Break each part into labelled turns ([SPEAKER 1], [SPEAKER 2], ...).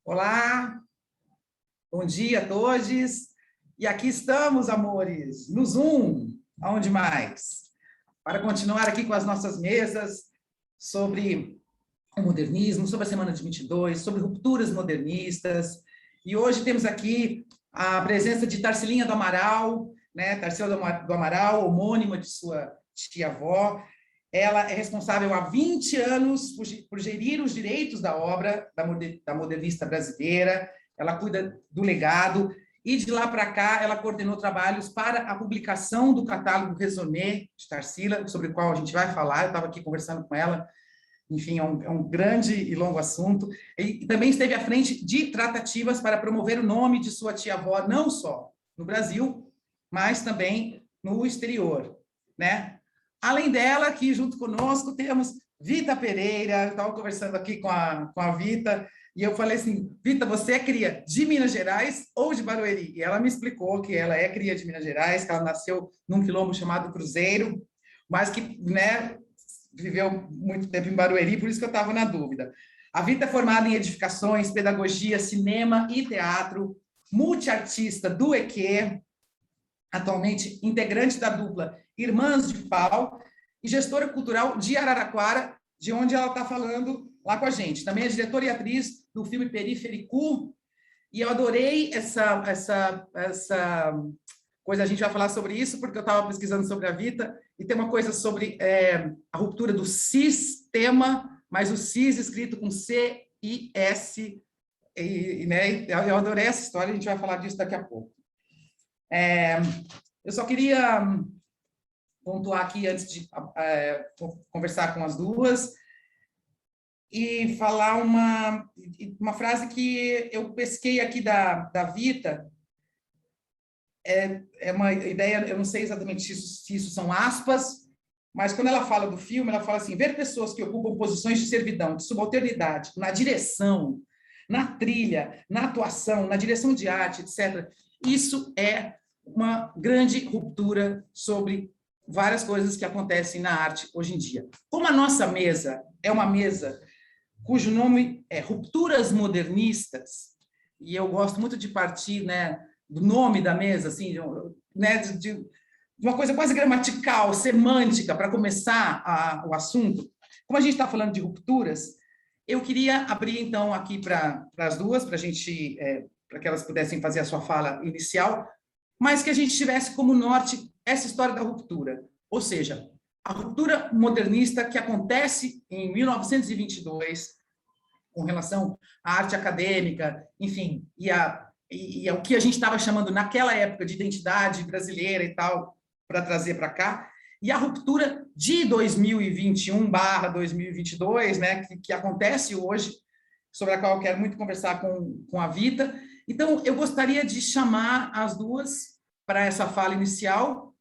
[SPEAKER 1] Olá, bom dia a todos. E aqui estamos, amores, no Zoom, aonde mais? Para continuar aqui com as nossas mesas sobre o modernismo, sobre a Semana de 22, sobre rupturas modernistas. E hoje temos aqui a presença de Tarcilinha do Amaral, né? Tarsila do Amaral, homônima de sua tia-avó. Ela é responsável há 20 anos por gerir os direitos da obra da modernista brasileira. Ela cuida do legado e de lá para cá ela coordenou trabalhos para a publicação do catálogo Raisonné de Tarsila, sobre o qual a gente vai falar. Eu estava aqui conversando com ela. Enfim, é um grande e longo assunto. E também esteve à frente de tratativas para promover o nome de sua tia-avó, não só no Brasil, mas também no exterior, né? Além dela, aqui junto conosco, temos Vita Pereira. Eu estava conversando aqui com a Vita, e eu falei assim, Vita, você é cria de Minas Gerais ou de Barueri? E ela me explicou que ela é cria de Minas Gerais, que ela nasceu num quilombo chamado Cruzeiro, mas que, né, viveu muito tempo em Barueri, por isso que eu estava na dúvida. A Vita é formada em edificações, pedagogia, cinema e teatro, multiartista do EQ, atualmente integrante da dupla Irmãs de Pau e gestora cultural de Araraquara, de onde ela está falando lá com a gente. Também é diretora e atriz do filme Periférico, e eu adorei essa coisa, a gente vai falar sobre isso, porque eu estava pesquisando sobre a Vita, e tem uma coisa sobre a ruptura do sistema, mas o cis escrito com C-I-S, né? Eu adorei essa história, a gente vai falar disso daqui a pouco. Eu só queria pontuar aqui, antes de conversar com as duas, e falar uma frase que eu pesquei aqui da Vita. É uma ideia, eu não sei exatamente se isso são aspas, mas quando ela fala do filme, ela fala assim, ver pessoas que ocupam posições de servidão, de subalternidade, na direção, na trilha, na atuação, na direção de arte, etc., isso é uma grande ruptura sobre várias coisas que acontecem na arte hoje em dia. Como a nossa mesa é uma mesa cujo nome é Rupturas Modernistas, e eu gosto muito de partir, né, do nome da mesa, assim, né, de uma coisa quase gramatical, semântica, para começar o assunto. Como a gente está falando de rupturas, eu queria abrir, então, aqui para as duas, para a gente, para que elas pudessem fazer a sua fala inicial, mas que a gente tivesse como norte essa história da ruptura, ou seja, a ruptura modernista que acontece em 1922, com relação à arte acadêmica, enfim, e o que a gente estava chamando naquela época de identidade brasileira e tal, para trazer para cá, e a ruptura de 2021/2022, né, que acontece hoje, sobre a qual eu quero muito conversar com a Vita. Então, eu gostaria de chamar as duas para essa fala inicial,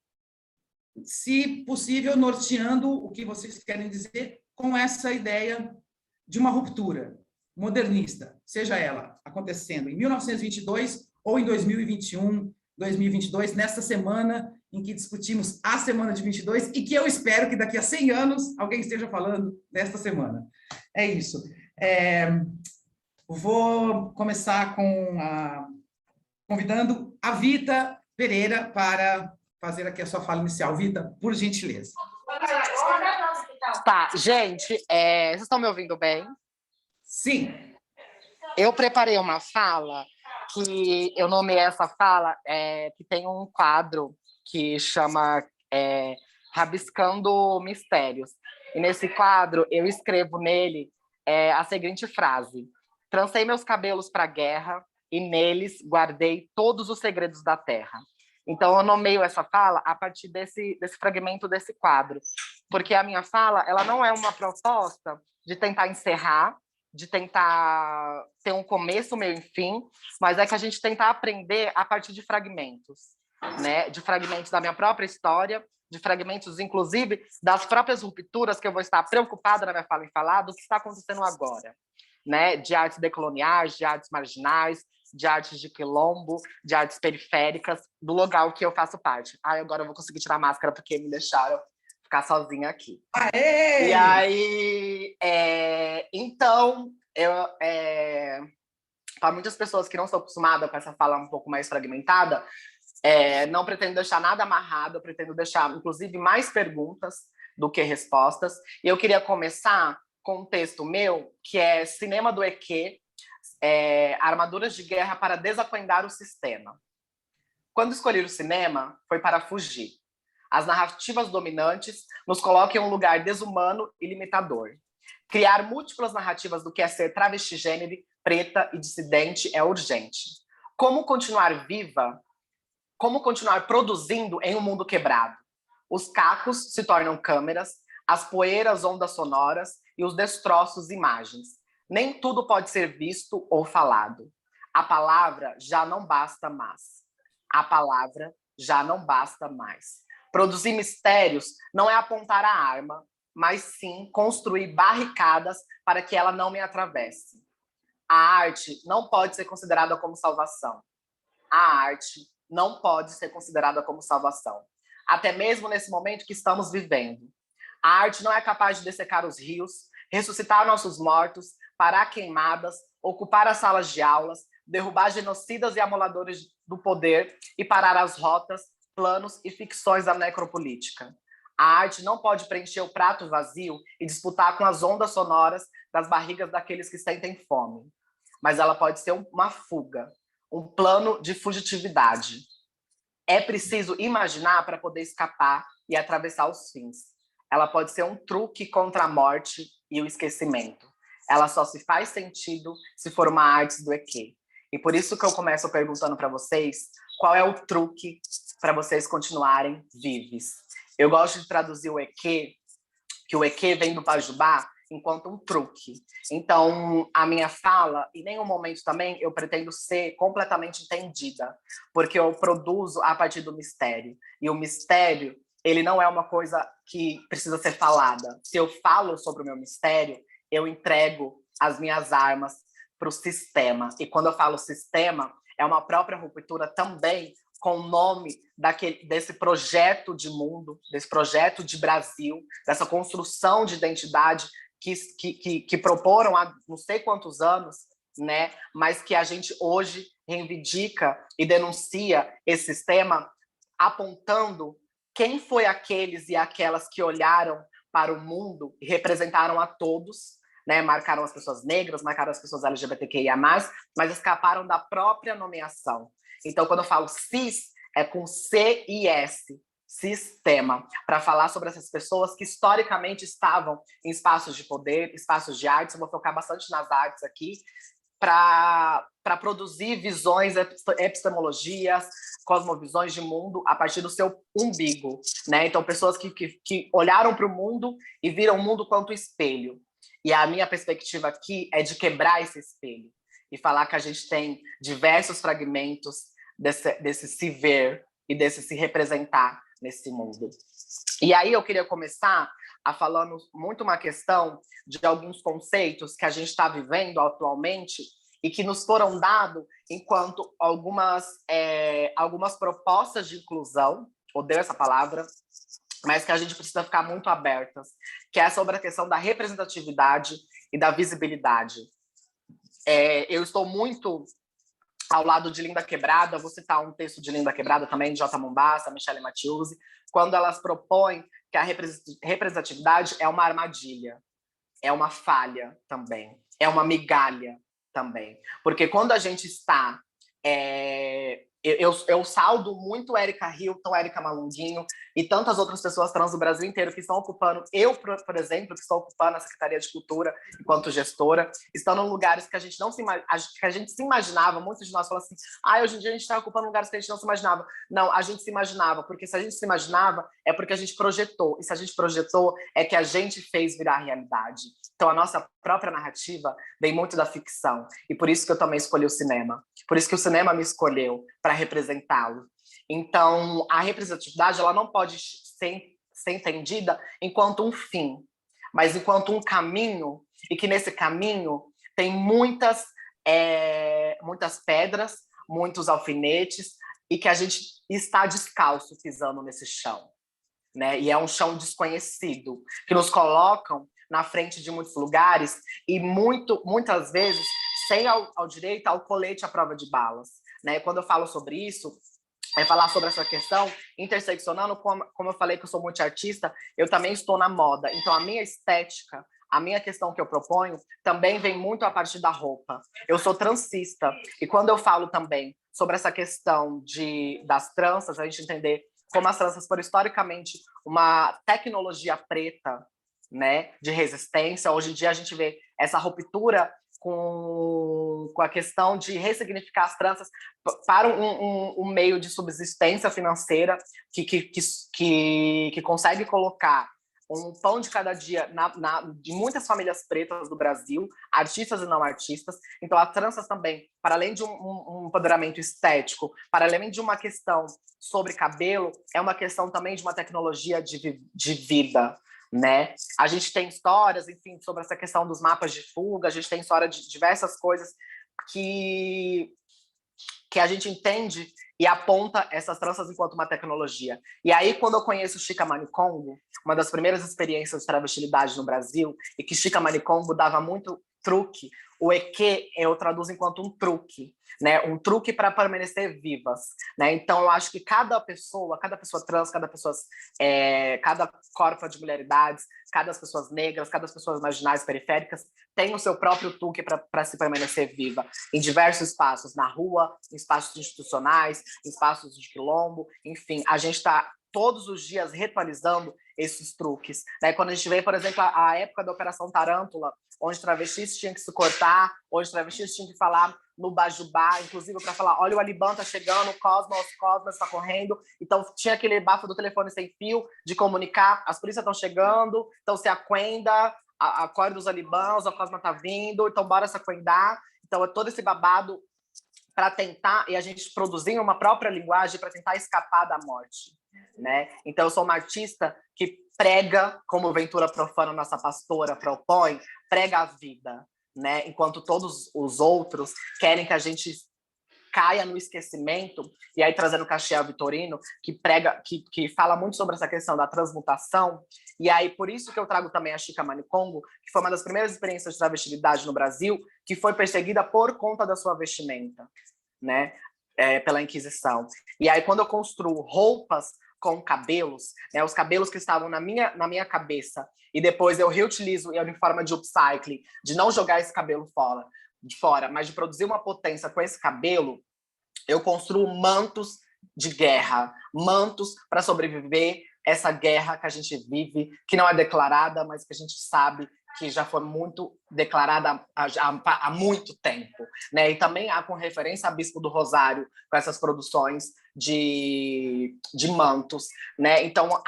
[SPEAKER 1] se possível, norteando o que vocês querem dizer com essa ideia de uma ruptura modernista, seja ela acontecendo em 1922 ou em 2021, 2022, nesta semana em que discutimos a semana de 22 e que eu espero que daqui a 100 anos alguém esteja falando nesta semana. É isso. Vou começar convidando a Vita Pereira para fazer aqui a sua fala inicial. Vita, por gentileza.
[SPEAKER 2] Tá, gente, vocês estão me ouvindo bem?
[SPEAKER 1] Sim.
[SPEAKER 2] Eu preparei uma fala que eu nomeei essa fala, que tem um quadro que chama Rabiscando Mistérios. E nesse quadro, eu escrevo nele a seguinte frase: trancei meus cabelos para a guerra e neles guardei todos os segredos da terra. Então, eu nomeio essa fala a partir desse fragmento desse quadro, porque a minha fala ela não é uma proposta de tentar encerrar, de tentar ter um começo, meio e fim, mas é que a gente tenta aprender a partir de fragmentos, né? De fragmentos da minha própria história, de fragmentos, inclusive, das próprias rupturas que eu vou estar preocupada na minha fala em falar do que está acontecendo agora, né? De artes decoloniais, de artes marginais, de artes de quilombo, de artes periféricas, do lugar que eu faço parte. Agora eu vou conseguir tirar a máscara porque me deixaram ficar sozinha aqui.
[SPEAKER 1] Aê!
[SPEAKER 2] E aí, então, para muitas pessoas que não estão acostumadas com essa fala um pouco mais fragmentada, não pretendo deixar nada amarrado, eu pretendo deixar, inclusive, mais perguntas do que respostas. E eu queria começar com um texto meu, que é Cinema do EQ, Armaduras de Guerra para Desacoindar o Sistema. Quando escolhi o cinema, foi para fugir. As narrativas dominantes nos colocam em um lugar desumano e limitador. Criar múltiplas narrativas do que é ser travestigênero, preta e dissidente é urgente. Como continuar viva? Como continuar produzindo em um mundo quebrado? Os cacos se tornam câmeras, as poeiras ondas sonoras e os destroços imagens. Nem tudo pode ser visto ou falado. A palavra já não basta mais. A palavra já não basta mais. Produzir mistérios não é apontar a arma, mas sim construir barricadas para que ela não me atravesse. A arte não pode ser considerada como salvação. A arte não pode ser considerada como salvação. Até mesmo nesse momento que estamos vivendo. A arte não é capaz de dessecar os rios, ressuscitar nossos mortos, parar queimadas, ocupar as salas de aulas, derrubar genocidas e amoladores do poder e parar as rotas, planos e ficções da necropolítica. A arte não pode preencher o prato vazio e disputar com as ondas sonoras das barrigas daqueles que sentem fome. Mas ela pode ser uma fuga, um plano de fugitividade. É preciso imaginar para poder escapar e atravessar os fins. Ela pode ser um truque contra a morte e o esquecimento. Ela só se faz sentido se for uma arte do EQ. E por isso que eu começo perguntando para vocês qual é o truque para vocês continuarem vivos. Eu gosto de traduzir o EQ, que o EQ vem do Pajubá, enquanto um truque. Então, a minha fala, em nenhum momento também, eu pretendo ser completamente entendida, porque eu produzo a partir do mistério. E o mistério, ele não é uma coisa que precisa ser falada. Se eu falo sobre o meu mistério, eu entrego as minhas armas para o sistema. E quando eu falo sistema, é uma própria ruptura também com o nome desse projeto de mundo, desse projeto de Brasil, dessa construção de identidade que proporam há não sei quantos anos, né? Mas que a gente hoje reivindica e denuncia esse sistema, apontando quem foi aqueles e aquelas que olharam para o mundo e representaram a todos, né? Marcaram as pessoas negras, marcaram as pessoas LGBTQIA+, mas escaparam da própria nomeação. Então, quando eu falo cis, é com C e S, sistema, para falar sobre essas pessoas que historicamente estavam em espaços de poder, espaços de artes. Eu vou focar bastante nas artes aqui, para produzir visões, epistemologias, cosmovisões de mundo a partir do seu umbigo, né? Então, pessoas que olharam para o mundo e viram o mundo quanto espelho. E a minha perspectiva aqui é de quebrar esse espelho e falar que a gente tem diversos fragmentos desse se ver e desse se representar nesse mundo. E aí eu queria começar falando muito uma questão de alguns conceitos que a gente está vivendo atualmente e que nos foram dados enquanto algumas propostas de inclusão, odeio essa palavra, mas que a gente precisa ficar muito abertas, que é sobre a questão da representatividade e da visibilidade. Eu estou muito ao lado de Linda Quebrada, vou citar um texto de Linda Quebrada também, de J. Mombassa, Michelle Mathieuzi, quando elas propõem que a representatividade é uma armadilha, é uma falha também, é uma migalha também. Porque quando a gente está... Eu saldo muito Érica Hilton, Érica Malunguinho e tantas outras pessoas trans do Brasil inteiro que estão ocupando, eu, por exemplo, que estou ocupando a Secretaria de Cultura enquanto gestora, estão em lugares que a gente não que a gente se imaginava, muitos de nós falam assim, hoje em dia a gente está ocupando lugares que a gente não se imaginava. Não, a gente se imaginava, porque se a gente se imaginava, é porque a gente projetou, e se a gente projetou, é que a gente fez virar realidade. Então, a nossa própria narrativa vem muito da ficção, e por isso que eu também escolhi o cinema. Por isso que o cinema me escolheu para representá-lo. Então, a representatividade ela não pode ser entendida enquanto um fim, mas enquanto um caminho, e que nesse caminho tem muitas pedras, muitos alfinetes, e que a gente está descalço pisando nesse chão, né? E é um chão desconhecido, que nos colocam na frente de muitos lugares e muitas vezes sem ao direito ao colete à prova de balas, né? Quando eu falo sobre isso, falar sobre essa questão, interseccionando, como eu falei que eu sou multiartista, eu também estou na moda. Então, a minha estética, a minha questão que eu proponho, também vem muito a partir da roupa. Eu sou transista, e quando eu falo também sobre essa questão das tranças, a gente entender como as tranças foram historicamente uma tecnologia preta, né, de resistência. Hoje em dia a gente vê essa ruptura com a questão de ressignificar as tranças para um meio de subsistência financeira que consegue colocar um pão de cada dia de muitas famílias pretas do Brasil, artistas e não artistas. Então, as tranças também, para além de um empoderamento estético, para além de uma questão sobre cabelo, é uma questão também de uma tecnologia de vida, né? A gente tem histórias, enfim, sobre essa questão dos mapas de fuga, a gente tem história de diversas coisas que a gente entende e aponta essas tranças enquanto uma tecnologia. E aí, quando eu conheço Chika Manicongo, uma das primeiras experiências de travestilidade no Brasil, e que Chika Manicongo dava muito truque, o EQ eu traduzo enquanto um truque, né? Um truque para permanecer vivas, né? Então, eu acho que cada pessoa trans, cada corpo de mulheridades, cada pessoas negras, cada pessoas marginais periféricas tem o seu próprio truque para se permanecer viva em diversos espaços, na rua, em espaços institucionais, em espaços de quilombo, enfim, a gente está todos os dias ritualizando esses truques, né? Quando a gente vê, por exemplo, a época da Operação Tarântula, onde travestis tinham que se cortar, onde travestis tinham que falar no bajubá, inclusive para falar, olha, o Aliban tá chegando, o Cosmos está correndo, então tinha aquele bafo do telefone sem fio de comunicar, as polícias estão chegando, então se aquenda, acorde dos Alibãs, o Cosma tá vindo, então bora se aquendar, então é todo esse babado para tentar, e a gente produzir uma própria linguagem para tentar escapar da morte, né? Então eu sou uma artista que prega, como Ventura Profana, nossa pastora, propõe, prega a vida, né? Enquanto todos os outros querem que a gente caia no esquecimento, e aí trazendo Caxiel Vitorino, que prega, que fala muito sobre essa questão da transmutação, e aí por isso que eu trago também a Chika Manicongo, que foi uma das primeiras experiências de travestilidade no Brasil, que foi perseguida por conta da sua vestimenta, né? Pela Inquisição. E aí quando eu construo roupas com cabelos, né, os cabelos que estavam na minha cabeça, e depois eu reutilizo em forma de upcycling, de não jogar esse cabelo fora, mas de produzir uma potência com esse cabelo, eu construo mantos de guerra, mantos para sobreviver essa guerra que a gente vive, que não é declarada, mas que a gente sabe que já foi muito declarada há muito tempo, né? E também há com referência a Bispo do Rosário, com essas produções de mantos, né? Então,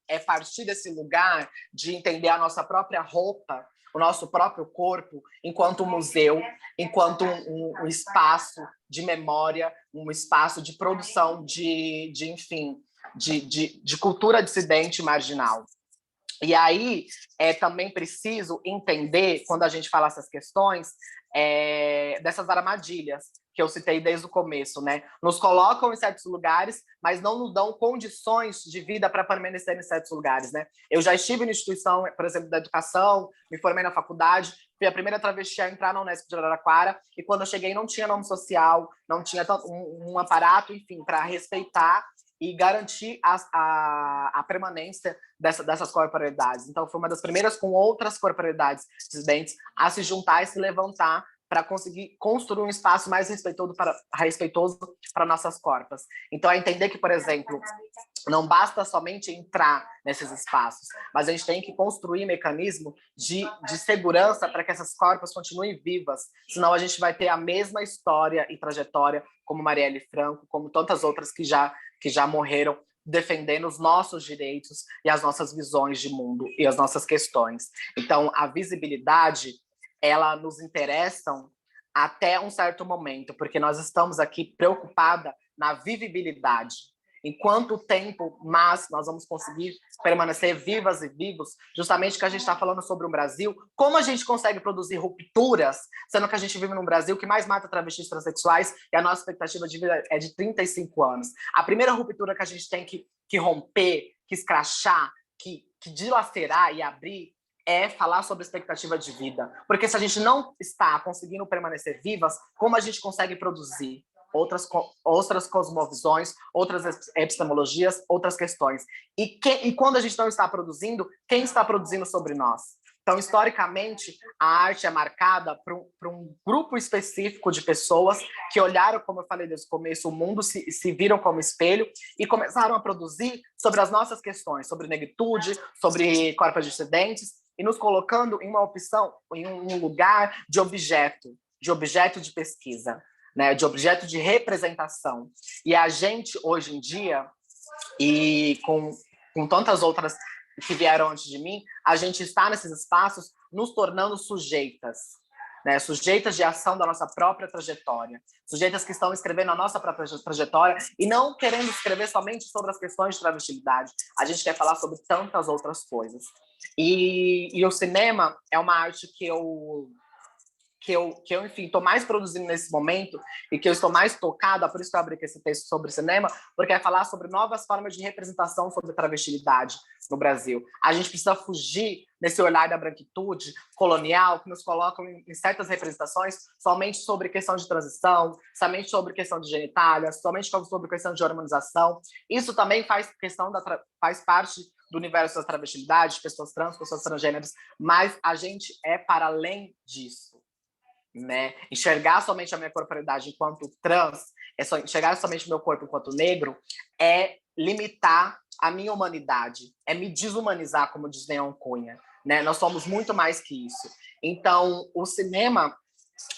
[SPEAKER 2] é partir desse lugar de entender a nossa própria roupa, o nosso próprio corpo, enquanto museu, enquanto um espaço de memória, um espaço de produção enfim, de cultura dissidente marginal. E aí, também preciso entender, quando a gente fala essas questões, dessas armadilhas que eu citei desde o começo, né? Nos colocam em certos lugares, mas não nos dão condições de vida para permanecer em certos lugares, né? Eu já estive na instituição, por exemplo, da educação, me formei na faculdade, fui a primeira travesti a entrar na Unesp de Araraquara, e quando eu cheguei não tinha nome social, não tinha um aparato, enfim, para respeitar e garantir a permanência dessas corporeidades. Então, foi uma das primeiras com outras corporeidades dissidentes a se juntar e se levantar para conseguir construir um espaço mais respeitoso para nossas corpas. Então, é entender que, por exemplo, não basta somente entrar nesses espaços, mas a gente tem que construir mecanismo de segurança para que essas corpas continuem vivas, senão a gente vai ter a mesma história e trajetória como Marielle Franco, como tantas outras que já morreram defendendo os nossos direitos e as nossas visões de mundo e as nossas questões. Então, a visibilidade, ela nos interessa até um certo momento, porque nós estamos aqui preocupada na vivibilidade. Em quanto tempo mais nós vamos conseguir permanecer vivas e vivos, justamente que a gente está falando sobre o Brasil, como a gente consegue produzir rupturas, sendo que a gente vive num Brasil que mais mata travestis transexuais e a nossa expectativa de vida é de 35 anos. A primeira ruptura que a gente tem que romper, que escrachar, que dilacerar e abrir é falar sobre expectativa de vida. Porque se a gente não está conseguindo permanecer vivas, como a gente consegue produzir outras cosmovisões, outras epistemologias, outras questões? E quando a gente não está produzindo, quem está produzindo sobre nós? Então, historicamente, a arte é marcada por um grupo específico de pessoas que olharam, como eu falei desde o começo, o mundo, se viram como espelho e começaram a produzir sobre as nossas questões, sobre negritude, sobre corpos dissidentes, e nos colocando em uma opção, em um lugar de objeto de pesquisa, né, de objeto de representação. E a gente, hoje em dia, e com tantas outras que vieram antes de mim, a gente está nesses espaços nos tornando sujeitas, né? Sujeitas de ação da nossa própria trajetória, sujeitas que estão escrevendo a nossa própria trajetória e não querendo escrever somente sobre as questões de travestilidade. A gente quer falar sobre tantas outras coisas. E o cinema é uma arte que eu enfim, estou mais produzindo nesse momento e que eu estou mais tocada, por isso que eu abri esse texto sobre cinema, porque é falar sobre novas formas de representação sobre travestilidade no Brasil. A gente precisa fugir desse olhar da branquitude colonial que nos colocam em certas representações somente sobre questão de transição, somente sobre questão de genitália, somente sobre questão de hormonização. Isso também faz parte do universo da travestilidade, pessoas trans, pessoas transgêneras, mas a gente é para além disso. Né? Enxergar somente a minha corporeidade enquanto trans, enxergar somente o meu corpo enquanto negro, é limitar a minha humanidade, é me desumanizar, como diz Leon Cunha. Né? Nós somos muito mais que isso. Então, o cinema,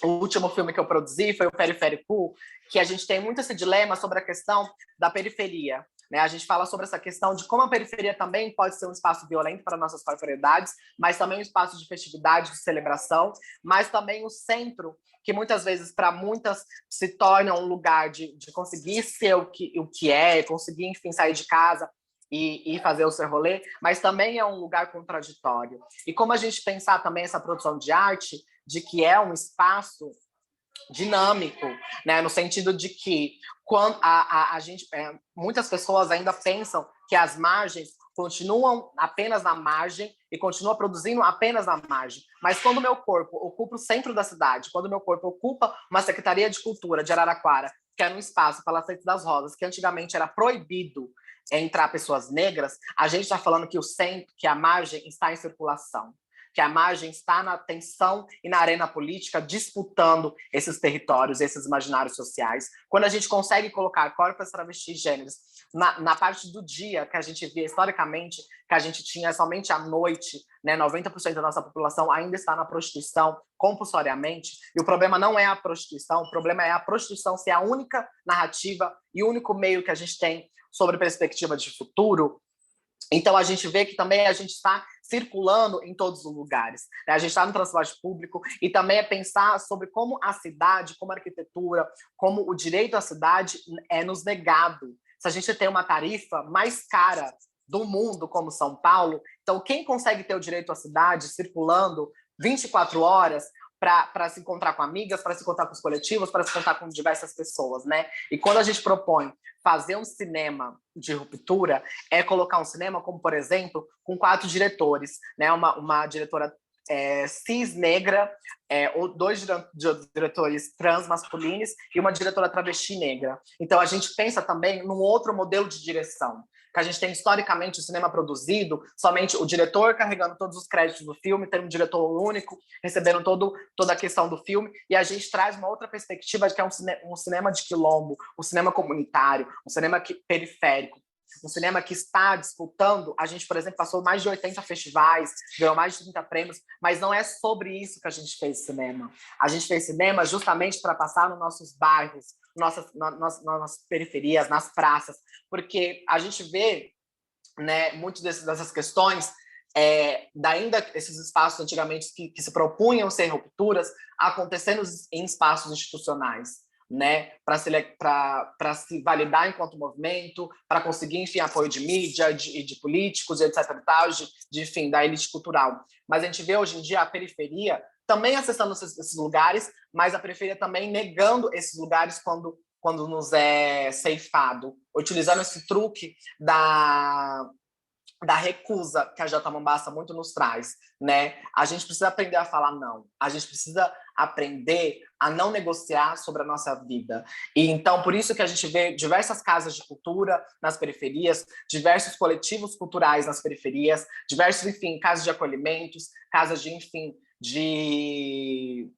[SPEAKER 2] o último filme que eu produzi foi o Periférico, que a gente tem muito esse dilema sobre a questão da periferia. Né? A gente fala sobre essa questão de como a periferia também pode ser um espaço violento para nossas corporeidades, mas também um espaço de festividade, de celebração, mas também o centro, que muitas vezes, para muitas, se torna um lugar de conseguir ser o que é, conseguir, enfim, sair de casa e fazer o seu rolê, mas também é um lugar contraditório. E como a gente pensar também essa produção de arte, de que é um espaço dinâmico, né? No sentido de que quando a gente, muitas pessoas ainda pensam que as margens continuam apenas na margem e continuam produzindo apenas na margem. Mas quando o meu corpo ocupa o centro da cidade, quando o meu corpo ocupa uma Secretaria de Cultura de Araraquara, que era um espaço, Palacete das Rosas, que antigamente era proibido entrar pessoas negras, a gente está falando que o centro, que a margem está em circulação, que a margem está na tensão e na arena política disputando esses territórios, esses imaginários sociais. Quando a gente consegue colocar corpos, travestis, gêneros na parte do dia que a gente via historicamente, que a gente tinha somente à noite, né, 90% da nossa população ainda está na prostituição compulsoriamente, e o problema não é a prostituição, o problema é a prostituição ser a única narrativa e o único meio que a gente tem sobre perspectiva de futuro. Então, a gente vê que também a gente está circulando em todos os lugares. Né? A gente está no transporte público e também é pensar sobre como a cidade, como a arquitetura, como o direito à cidade é nos negado. Se a gente tem uma tarifa mais cara do mundo, como São Paulo, então quem consegue ter o direito à cidade circulando 24 horas para se encontrar com amigas, para se encontrar com os coletivos, para se encontrar com diversas pessoas, né? E quando a gente propõe fazer um cinema de ruptura, é colocar um cinema como, por exemplo, com 4 diretores, né? Uma diretora cis negra, ou 2 diretores trans masculinos e uma diretora travesti negra. Então a gente pensa também num outro modelo de direção, que a gente tem historicamente o cinema produzido, somente o diretor carregando todos os créditos do filme, tem um diretor único, recebendo toda a questão do filme, e a gente traz uma outra perspectiva de que é um cinema de quilombo, um cinema comunitário, um cinema periférico, um cinema que está disputando. A gente, por exemplo, passou mais de 80 festivais, ganhou mais de 30 prêmios, mas não é sobre isso que a gente fez cinema. A gente fez cinema justamente para passar nos nossos bairros, nas periferias, nas praças, porque a gente vê, né, muitas dessas questões, ainda esses espaços antigamente que se propunham ser rupturas, acontecendo em espaços institucionais, né, para se validar enquanto movimento, para conseguir, enfim, apoio de mídia, de políticos, etc. e tal, enfim, da elite cultural. Mas a gente vê hoje em dia a periferia também acessando esses lugares, mas a periferia também negando esses lugares quando nos é ceifado, utilizando esse truque da recusa que a Jota Mombassa muito nos traz, né? A gente precisa aprender a falar não. A gente precisa aprender a não negociar sobre a nossa vida. E então, por isso que a gente vê diversas casas de cultura nas periferias, diversos coletivos culturais nas periferias, diversos, enfim, casas de acolhimentos, casas de, enfim, de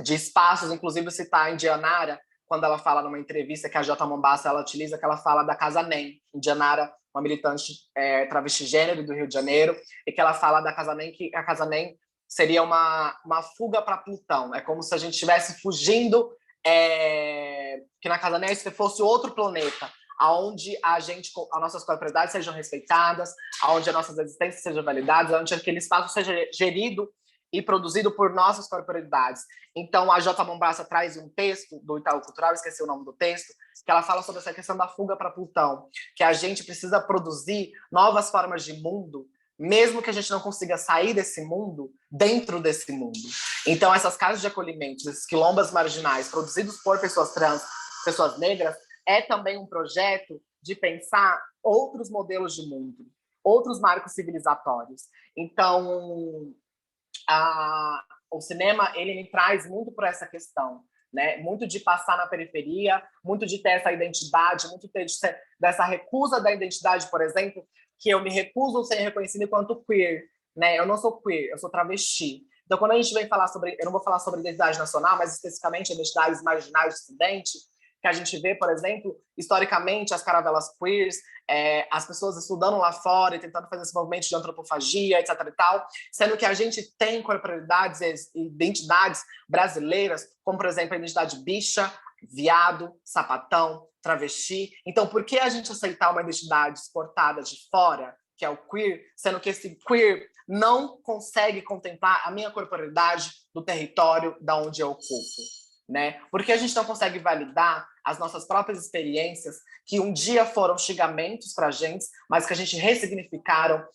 [SPEAKER 2] espaços, inclusive citar a Indianara, quando ela fala numa entrevista que a Jota Mombassa ela utiliza, que ela fala da Casa NEM. Indianara, uma militante travesti gênero do Rio de Janeiro, e que ela fala da Casa NEM, que a Casa NEM seria uma fuga para Plutão. É como se a gente estivesse fugindo, que na Casa NEM se fosse outro planeta, onde as nossas propriedades sejam respeitadas, onde as nossas existências sejam validadas, onde aquele espaço seja gerido e produzido por nossas corporidades. Então, a Jota Mombassa traz um texto do Itaú Cultural, esqueci o nome do texto, que ela fala sobre essa questão da fuga para Plutão, que a gente precisa produzir novas formas de mundo, mesmo que a gente não consiga sair desse mundo, dentro desse mundo. Então, essas casas de acolhimento, esses quilombas marginais, produzidos por pessoas trans, pessoas negras, é também um projeto de pensar outros modelos de mundo, outros marcos civilizatórios. Então, o cinema ele me traz muito por essa questão, né? Muito de passar na periferia, muito de ter essa identidade, muito dessa recusa da identidade, por exemplo, que eu me recuso a ser reconhecida enquanto queer, né? Eu não sou queer, eu sou travesti. Então, quando a gente vem falar sobre, eu não vou falar sobre identidade nacional, mas especificamente identidades marginais de Ocidente, que a gente vê, por exemplo, historicamente, as caravelas queers, as pessoas estudando lá fora e tentando fazer esse movimento de antropofagia, etc. e tal, sendo que a gente tem corporeidades e identidades brasileiras, como, por exemplo, a identidade bicha, viado, sapatão, travesti. Então, por que a gente aceitar uma identidade exportada de fora, que é o queer, sendo que esse queer não consegue contemplar a minha corporeidade do território da onde eu ocupo? Né? Porque a gente não consegue validar as nossas próprias experiências que um dia foram xingamentos para a gente, mas que a gente ressignificaram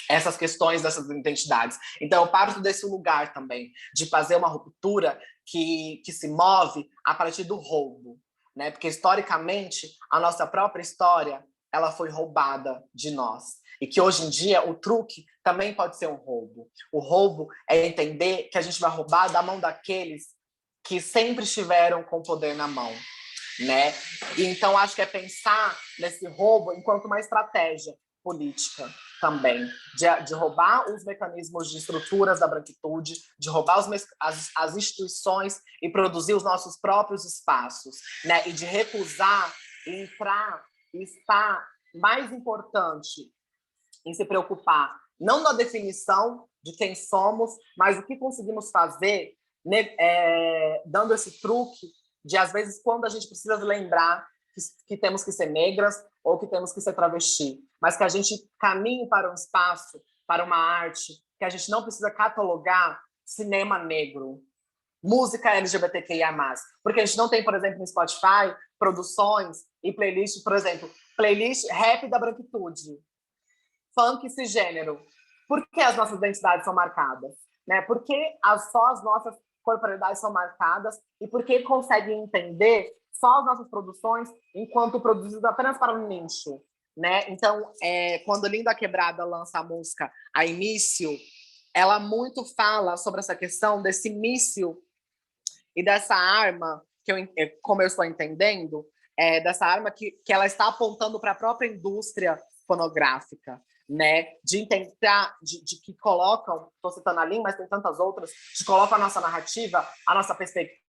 [SPEAKER 2] essas questões dessas identidades. Então, eu parto desse lugar também, de fazer uma ruptura que se move a partir do roubo, né? Porque, historicamente, a nossa própria história ela foi roubada de nós. E que, hoje em dia, o truque também pode ser um roubo. O roubo é entender que a gente vai roubar da mão daqueles que sempre estiveram com o poder na mão, né? E, então, acho que é pensar nesse roubo enquanto uma estratégia política também, de roubar os mecanismos de estruturas da branquitude, de roubar as instituições e produzir os nossos próprios espaços, né? E de recusar entrar e estar mais importante em se preocupar não na definição de quem somos, mas o que conseguimos fazer, né, dando esse truque de, às vezes, quando a gente precisa lembrar que temos que ser negras ou que temos que ser travesti, mas que a gente caminhe para um espaço, para uma arte, que a gente não precisa catalogar cinema negro, música LGBTQIA+. Porque a gente não tem, por exemplo, no Spotify, produções e playlists, por exemplo, playlist rap da branquitude, funk cisgênero. Por que as nossas identidades são marcadas? Né? Por que só as nossas corporeidades são marcadas e por que conseguem entender só as nossas produções enquanto produzidas apenas para um nicho? Né? Então, quando Linda Quebrada lança a música A Início, ela muito fala sobre essa questão desse míssil e dessa arma, como eu estou entendendo, dessa arma que ela está apontando para a própria indústria fonográfica, né? De tentar, de que colocam, estou citando a Lin, mas tem tantas outras, que colocam a nossa narrativa, a nossa perspectiva,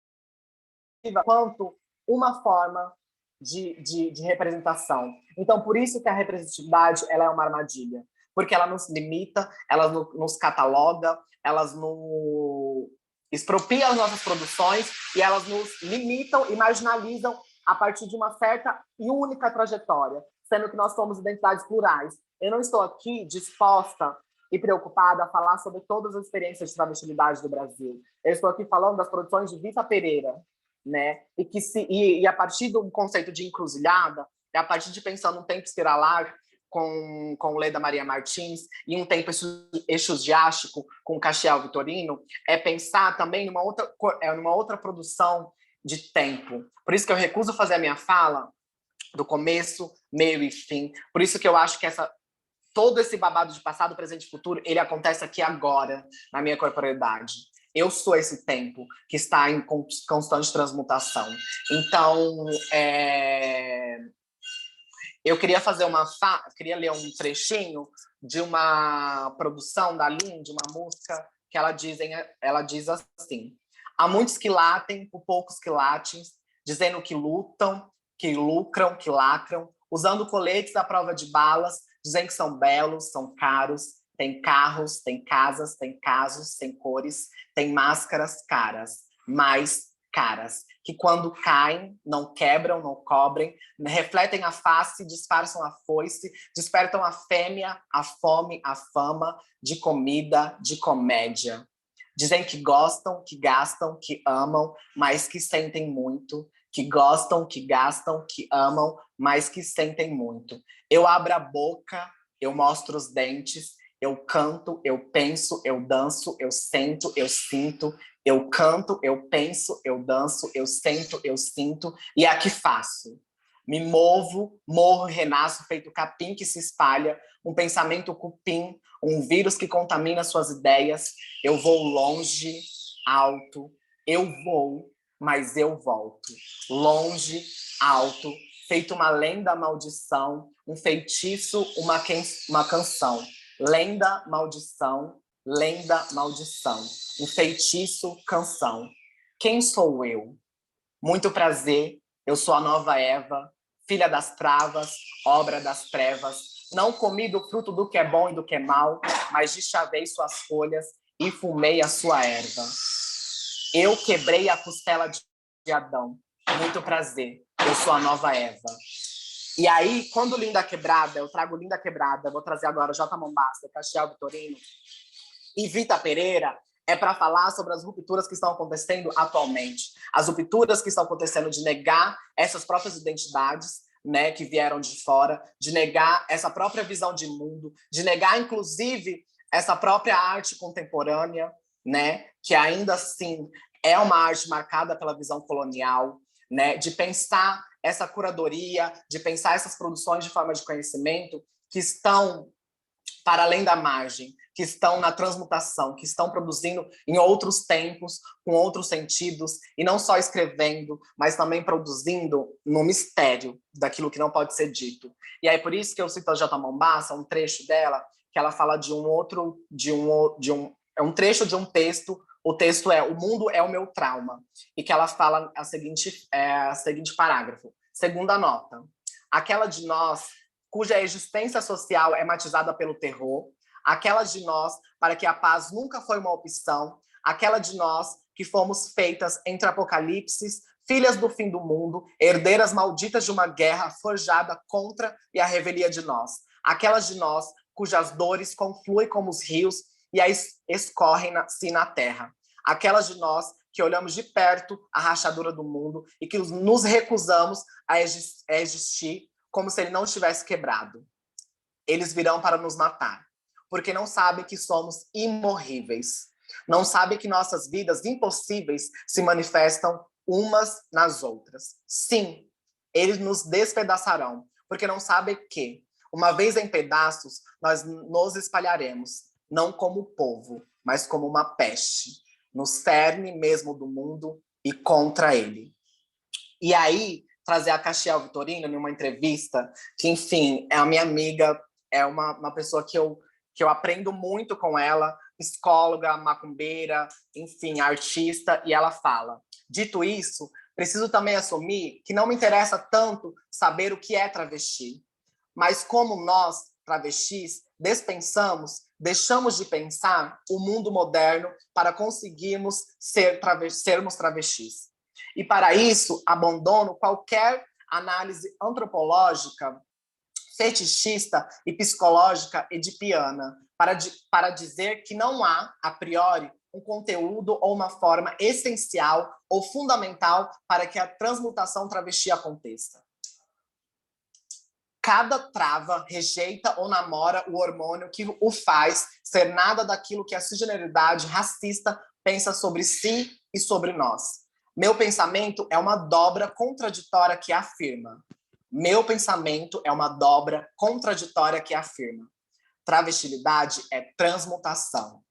[SPEAKER 2] quanto uma forma de representação. Então, por isso que a representatividade ela é uma armadilha, porque ela nos limita, ela nos cataloga, elas nos expropriam as nossas produções e elas nos limitam e marginalizam a partir de uma certa e única trajetória, sendo que nós somos identidades plurais. Eu não estou aqui disposta e preocupada a falar sobre todas as experiências de travestilidade do Brasil. Eu estou aqui falando das produções de Vita Pereira, né? E a partir do conceito de encruzilhada, a partir de pensar num tempo espiralar com Leda Maria Martins e um tempo exudiástico com Castiel Vitorino, é pensar também numa outra produção de tempo. Por isso que eu recuso fazer a minha fala do começo, meio e fim. Por isso que eu acho que todo esse babado de passado, presente e futuro, ele acontece aqui agora, na minha corporeidade. Eu sou esse tempo que está em constante transmutação. Então, eu queria queria ler um trechinho de uma produção da Lin, de uma música, que ela diz assim: há muitos que latem, por poucos que latem, dizendo que lutam, que lucram, que lacram, usando coletes à prova de balas, dizem que são belos, são caros, tem carros, tem casas, tem casos, tem cores, tem máscaras caras, mais caras, que quando caem, não quebram, não cobrem, refletem a face, disfarçam a foice, despertam a fêmea, a fome, a fama, de comida, de comédia. Dizem que gostam, que gastam, que amam, mas que sentem muito, que gostam, que gastam, que amam, mas que sentem muito. Eu abro a boca, eu mostro os dentes, eu canto, eu penso, eu danço, eu sento, eu sinto, eu canto, eu penso, eu danço, eu sento, eu sinto, e aqui faço. Me movo, morro, renasço, feito capim que se espalha, um pensamento cupim, um vírus que contamina suas ideias. Eu vou longe, alto, eu vou, mas eu volto. Longe, alto, feito uma lenda, maldição, um feitiço, uma canção. Lenda, maldição, lenda, maldição. Um feitiço, canção. Quem sou eu? Muito prazer, eu sou a nova Eva, filha das travas, obra das trevas. Não comi do fruto do que é bom e do que é mal, mas deschavei suas folhas e fumei a sua erva. Eu quebrei a costela de Adão. Muito prazer, eu sou a nova Eva. E aí, quando Linda Quebrada, eu trago Linda Quebrada, vou trazer agora J. Mombassa, Castiel Vitorino e Vita Pereira, é para falar sobre as rupturas que estão acontecendo atualmente. As rupturas que estão acontecendo de negar essas próprias identidades, né, que vieram de fora, de negar essa própria visão de mundo, de negar, inclusive, essa própria arte contemporânea, né, que ainda assim é uma arte marcada pela visão colonial, né, de pensar essa curadoria, de pensar essas produções de forma de conhecimento que estão para além da margem, que estão na transmutação, que estão produzindo em outros tempos, com outros sentidos, e não só escrevendo, mas também produzindo no mistério daquilo que não pode ser dito. E aí por isso que eu cito a J. Mombassa, um trecho dela, que ela fala é um trecho de um texto. O texto é: o mundo é o meu trauma, e que ela fala a seguinte parágrafo. Segunda nota: aquela de nós cuja existência social é matizada pelo terror, aquela de nós para que a paz nunca foi uma opção, aquela de nós que fomos feitas entre apocalipses, filhas do fim do mundo, herdeiras malditas de uma guerra forjada contra e a revelia de nós, aquela de nós cujas dores confluem como os rios e escorrem-se na terra, aquelas de nós que olhamos de perto a rachadura do mundo e que nos recusamos a existir como se ele não tivesse quebrado. Eles virão para nos matar, porque não sabem que somos imorríveis. Não sabem que nossas vidas impossíveis se manifestam umas nas outras. Sim, eles nos despedaçarão, porque não sabem que, uma vez em pedaços, nós nos espalharemos, não como povo, mas como uma peste, no cerne mesmo do mundo e contra ele. E aí, trazer a Castiel Vitorino numa entrevista, que, enfim, é a minha amiga, é uma pessoa que eu aprendo muito com ela, psicóloga, macumbeira, enfim, artista, e ela fala: dito isso, preciso também assumir que não me interessa tanto saber o que é travesti, mas como nós, travestis, deixamos de pensar o mundo moderno para conseguirmos sermos travestis. E para isso, abandono qualquer análise antropológica, fetichista e psicológica edipiana, para dizer que não há, a priori, um conteúdo ou uma forma essencial ou fundamental para que a transmutação travesti aconteça. Cada trava rejeita ou namora o hormônio que o faz ser nada daquilo que a cisgeneridade racista pensa sobre si e sobre nós. Meu pensamento é uma dobra contraditória que afirma: Meu pensamento é uma dobra contraditória que afirma: travestilidade é transmutação.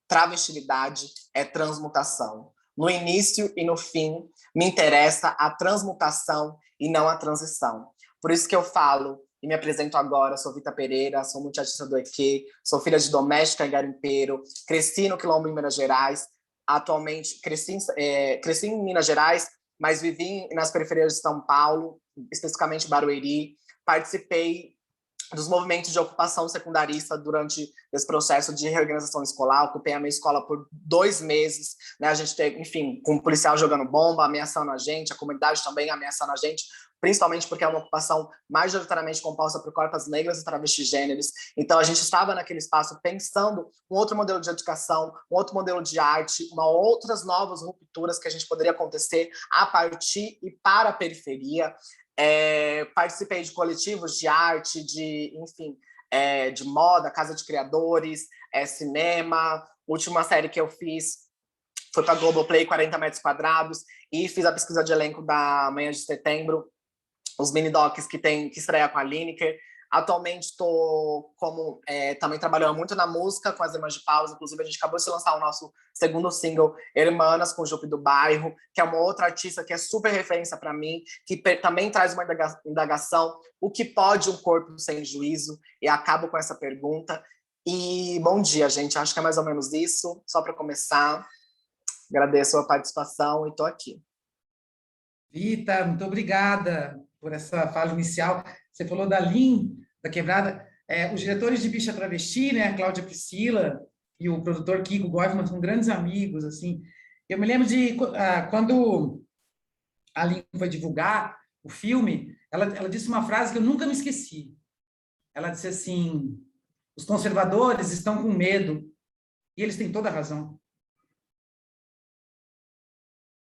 [SPEAKER 2] Travestilidade é transmutação. No início e no fim, me interessa a transmutação e não a transição. Por isso que eu falo e me apresento agora, sou Vita Pereira, sou multiartista do EQ, sou filha de doméstica e garimpeiro, cresci no Quilombo em Minas Gerais, atualmente cresci em Minas Gerais, mas vivi nas periferias de São Paulo, especificamente Barueri, participei dos movimentos de ocupação secundarista durante esse processo de reorganização escolar. Ocupei a minha escola por 2 meses, né? A gente teve, enfim, com o policial jogando bomba, ameaçando a gente, a comunidade também ameaçando a gente, principalmente porque é uma ocupação majoritariamente composta por corpos negras e travestigêneros. Então, a gente estava naquele espaço pensando um outro modelo de educação, um outro modelo de arte, outras novas rupturas que a gente poderia acontecer a partir e para a periferia. Participei de coletivos de arte, enfim, de moda, Casa de Criadores, cinema. Última série que eu fiz foi para a Globoplay, 40 metros quadrados, e fiz a pesquisa de elenco da Manhã de Setembro, os mini-docs que estreia com a Lineker. Atualmente estou também trabalhando muito na música com as Irmãs de Paus. Inclusive, a gente acabou de lançar o nosso segundo single, Hermanas, com o Jupe do Bairro, que é uma outra artista que é super referência para mim, que também traz uma indagação: o que pode um corpo sem juízo? E acabo com essa pergunta. E bom dia, gente. Acho que é mais ou menos isso. Só para começar, agradeço a participação e estou aqui.
[SPEAKER 1] Vita, muito obrigada por essa fala inicial. Você falou da Lin, da Quebrada. Os diretores de Bicha Travesti, né, a Cláudia Priscila e o produtor Kiko Goffman, são grandes amigos, assim. Eu me lembro de quando a Lin foi divulgar o filme, ela disse uma frase que eu nunca me esqueci. Ela disse assim: os conservadores estão com medo, e eles têm toda a razão.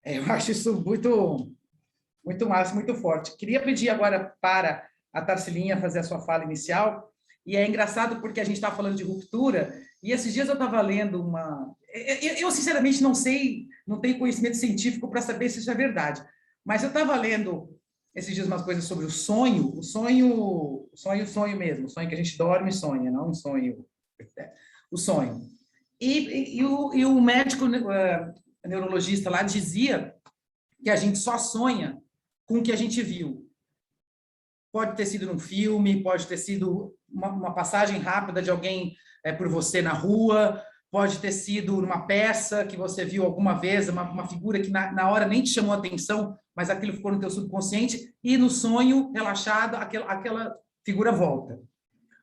[SPEAKER 1] Eu acho isso muito massa, muito forte. Queria pedir agora para a Tarcilinha fazer a sua fala inicial, e é engraçado porque a gente está falando de ruptura, e esses dias eu estava lendo uma... Eu, sinceramente, não sei, não tenho conhecimento científico para saber se isso é verdade, mas eu estava lendo esses dias umas coisas sobre o sonho mesmo, o sonho que a gente dorme e sonha, não um sonho... O sonho. E o médico neurologista lá dizia que a gente só sonha com o que a gente viu. Pode ter sido num filme, pode ter sido uma passagem rápida de alguém por você na rua, pode ter sido numa peça que você viu alguma vez, uma figura que na hora nem te chamou a atenção, mas aquilo ficou no teu subconsciente, e no sonho relaxado, aquela figura volta.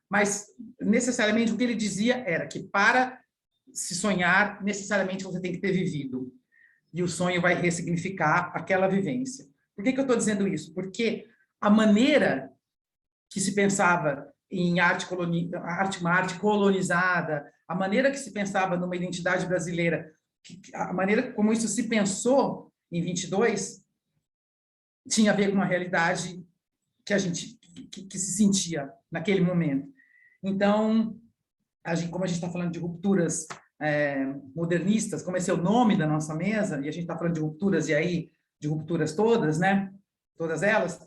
[SPEAKER 1] Mas, necessariamente, o que ele dizia era que para se sonhar, necessariamente você tem que ter vivido. E o sonho vai ressignificar aquela vivência. Por que eu estou dizendo isso? Porque a maneira que se pensava em uma arte colonizada, a maneira que se pensava numa identidade brasileira, a maneira como isso se pensou em 22, tinha a ver com uma realidade que a gente que se sentia naquele momento. Então, como a gente está falando de rupturas modernistas, como esse é o nome da nossa mesa, e a gente está falando de rupturas, e aí, de rupturas todas, né? Todas elas.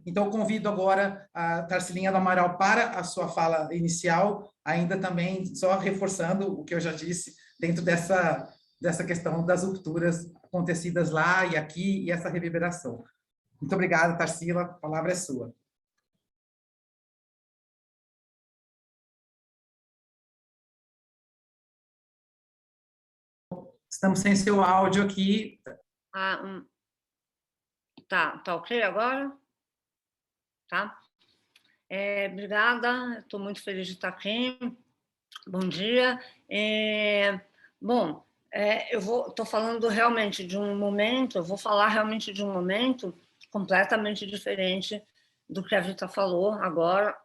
[SPEAKER 1] Então, eu convido agora a Tarcilinha do Amaral para a sua fala inicial, ainda também só reforçando o que eu já disse, dentro dessa questão das rupturas acontecidas lá e aqui, e essa reverberação. Muito obrigada, Tarsila, a palavra é sua. Estamos sem seu áudio aqui.
[SPEAKER 3] Tá ok agora? Tá? Obrigada, estou muito feliz de estar aqui. Bom dia. Eu estou falando realmente de um momento, eu vou falar realmente de um momento completamente diferente do que a Vita falou agora.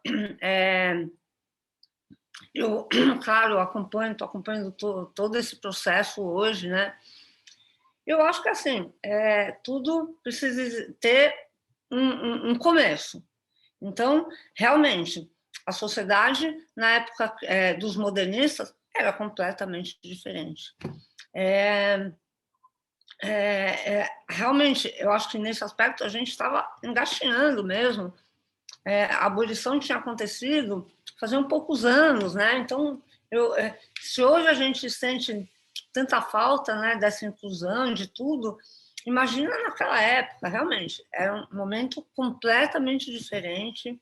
[SPEAKER 3] Eu, claro, estou acompanhando todo esse processo hoje, né? Eu acho que, assim, tudo precisa ter um começo. Então, realmente, a sociedade, na época dos modernistas, era completamente diferente. realmente, eu acho que nesse aspecto a gente estava engatinhando mesmo. A abolição tinha acontecido fazia poucos anos, né? Então, se hoje a gente sente tanta falta, né, dessa inclusão, de tudo, imagina naquela época, realmente, era um momento completamente diferente,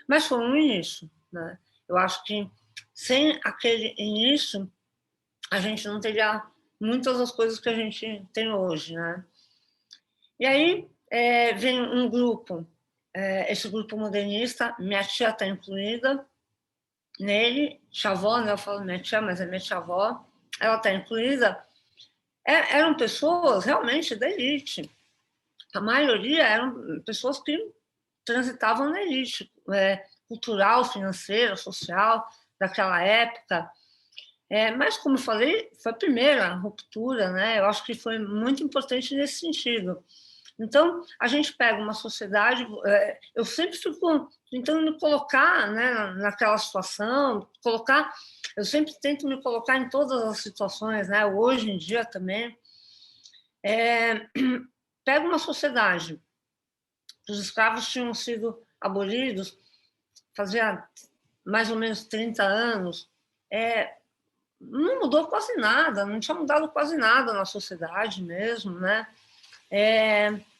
[SPEAKER 3] mas foi um início, né? Eu acho que sem aquele início, a gente não teria muitas das coisas que a gente tem hoje, né? E aí vem um grupo, esse grupo modernista, minha tia está incluída nele, tia-avó, né? Eu falo minha tia, mas é minha tia-avó, ela está incluída. Eram pessoas realmente da elite. A maioria eram pessoas que transitavam na elite cultural, financeira, social daquela época. Mas, como eu falei, foi a primeira ruptura, né? Eu acho que foi muito importante nesse sentido. Então, a gente pega uma sociedade... Eu sempre fico tentando me colocar, né, naquela situação, eu sempre tento me colocar em todas as situações, né? Hoje em dia também. Pega uma sociedade, os escravos tinham sido abolidos fazia mais ou menos 30 anos, não mudou quase nada, não tinha mudado quase nada na sociedade mesmo, né?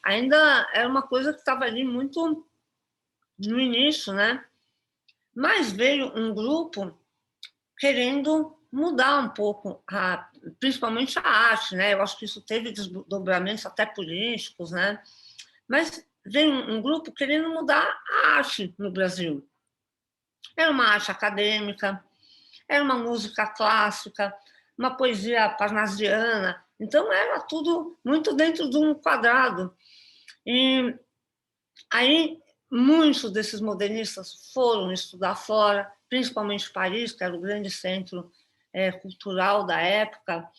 [SPEAKER 3] Ainda era uma coisa que estava ali muito no início, né? Mas veio um grupo querendo mudar um pouco, principalmente a arte, né? Eu acho que isso teve desdobramentos até políticos, né? Mas veio um grupo querendo mudar a arte no Brasil. Era uma arte acadêmica, era uma música clássica, uma poesia parnasiana. Então, era tudo muito dentro de um quadrado. E aí, muitos desses modernistas foram estudar fora, principalmente Paris, que era o grande centro cultural da época,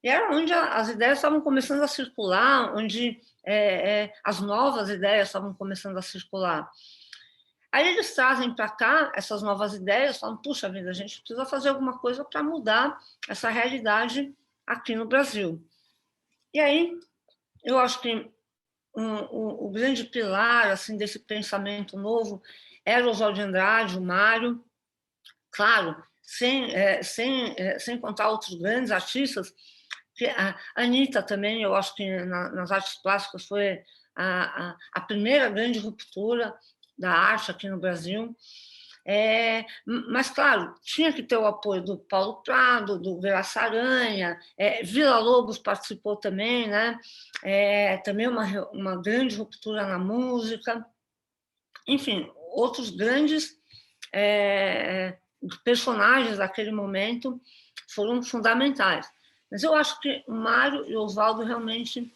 [SPEAKER 3] e era onde as ideias estavam começando a circular, onde as novas ideias estavam começando a circular. Aí eles trazem para cá essas novas ideias, falam, puxa vida, a gente precisa fazer alguma coisa para mudar essa realidade aqui no Brasil. E aí, eu acho que o grande pilar assim desse pensamento novo era o Oswald de Andrade, o Mário, claro, sem contar outros grandes artistas, que a Anitta também, eu acho que nas artes plásticas foi a primeira grande ruptura da arte aqui no Brasil. Mas, claro, tinha que ter o apoio do Paulo Prado, do Graça Aranha, Villa-Lobos participou também, né? Também uma grande ruptura na música. Enfim, outros grandes personagens daquele momento foram fundamentais. Mas eu acho que o Mário e o Oswaldo realmente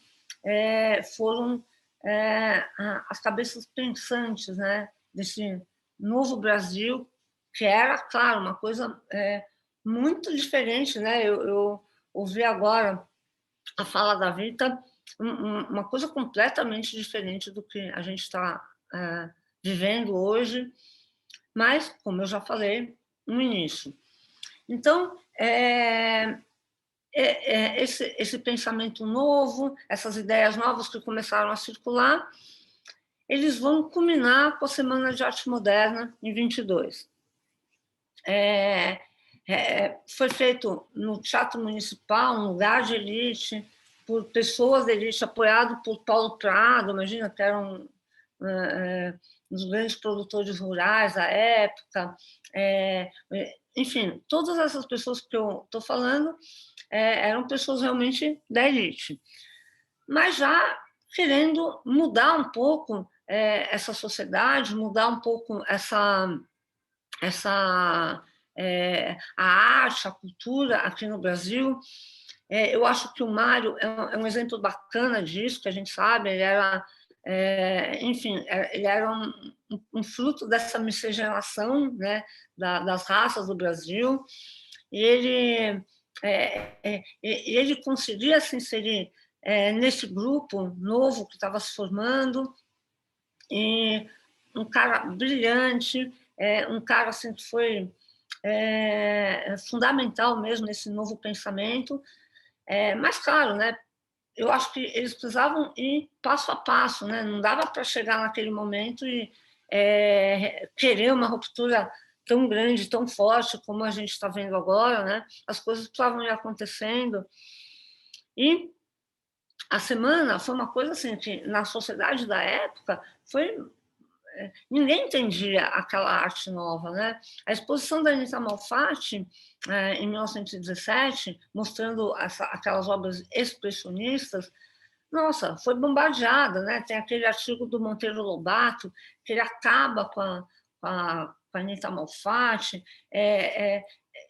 [SPEAKER 3] foram as cabeças pensantes, né, desse novo Brasil, que era, claro, uma coisa muito diferente, né? Eu ouvi agora a fala da Rita, uma coisa completamente diferente do que a gente está vivendo hoje, mas, como eu já falei, no início. Então, esse pensamento novo, essas ideias novas que começaram a circular, eles vão culminar com a Semana de Arte Moderna, em 22. Foi feito no Teatro Municipal, um lugar de elite, por pessoas de elite, apoiado por Paulo Prado, imagina, que era um dos grandes produtores rurais da época. Enfim, todas essas pessoas que eu estou falando eram pessoas realmente da elite, mas já querendo mudar um pouco essa sociedade, mudar um pouco a arte, a cultura aqui no Brasil. Eu acho que o Mário é um exemplo bacana disso, que a gente sabe, ele era, enfim, ele era um fruto dessa miscigenação, né, das raças do Brasil, e ele conseguia se inserir nesse grupo novo que estava se formando, e um cara brilhante, um cara assim, que foi fundamental mesmo nesse novo pensamento. Mas, claro, né, eu acho que eles precisavam ir passo a passo, né? Não dava para chegar naquele momento e querer uma ruptura tão grande, tão forte como a gente está vendo agora, né? As coisas precisavam ir acontecendo. E a semana foi uma coisa assim que na sociedade da época foi ninguém entendia aquela arte nova, né? A exposição da Anita Malfatti em 1917, mostrando aquelas obras expressionistas, nossa, foi bombardeada, né? Tem aquele artigo do Monteiro Lobato que ele acaba com a Anita Malfatti.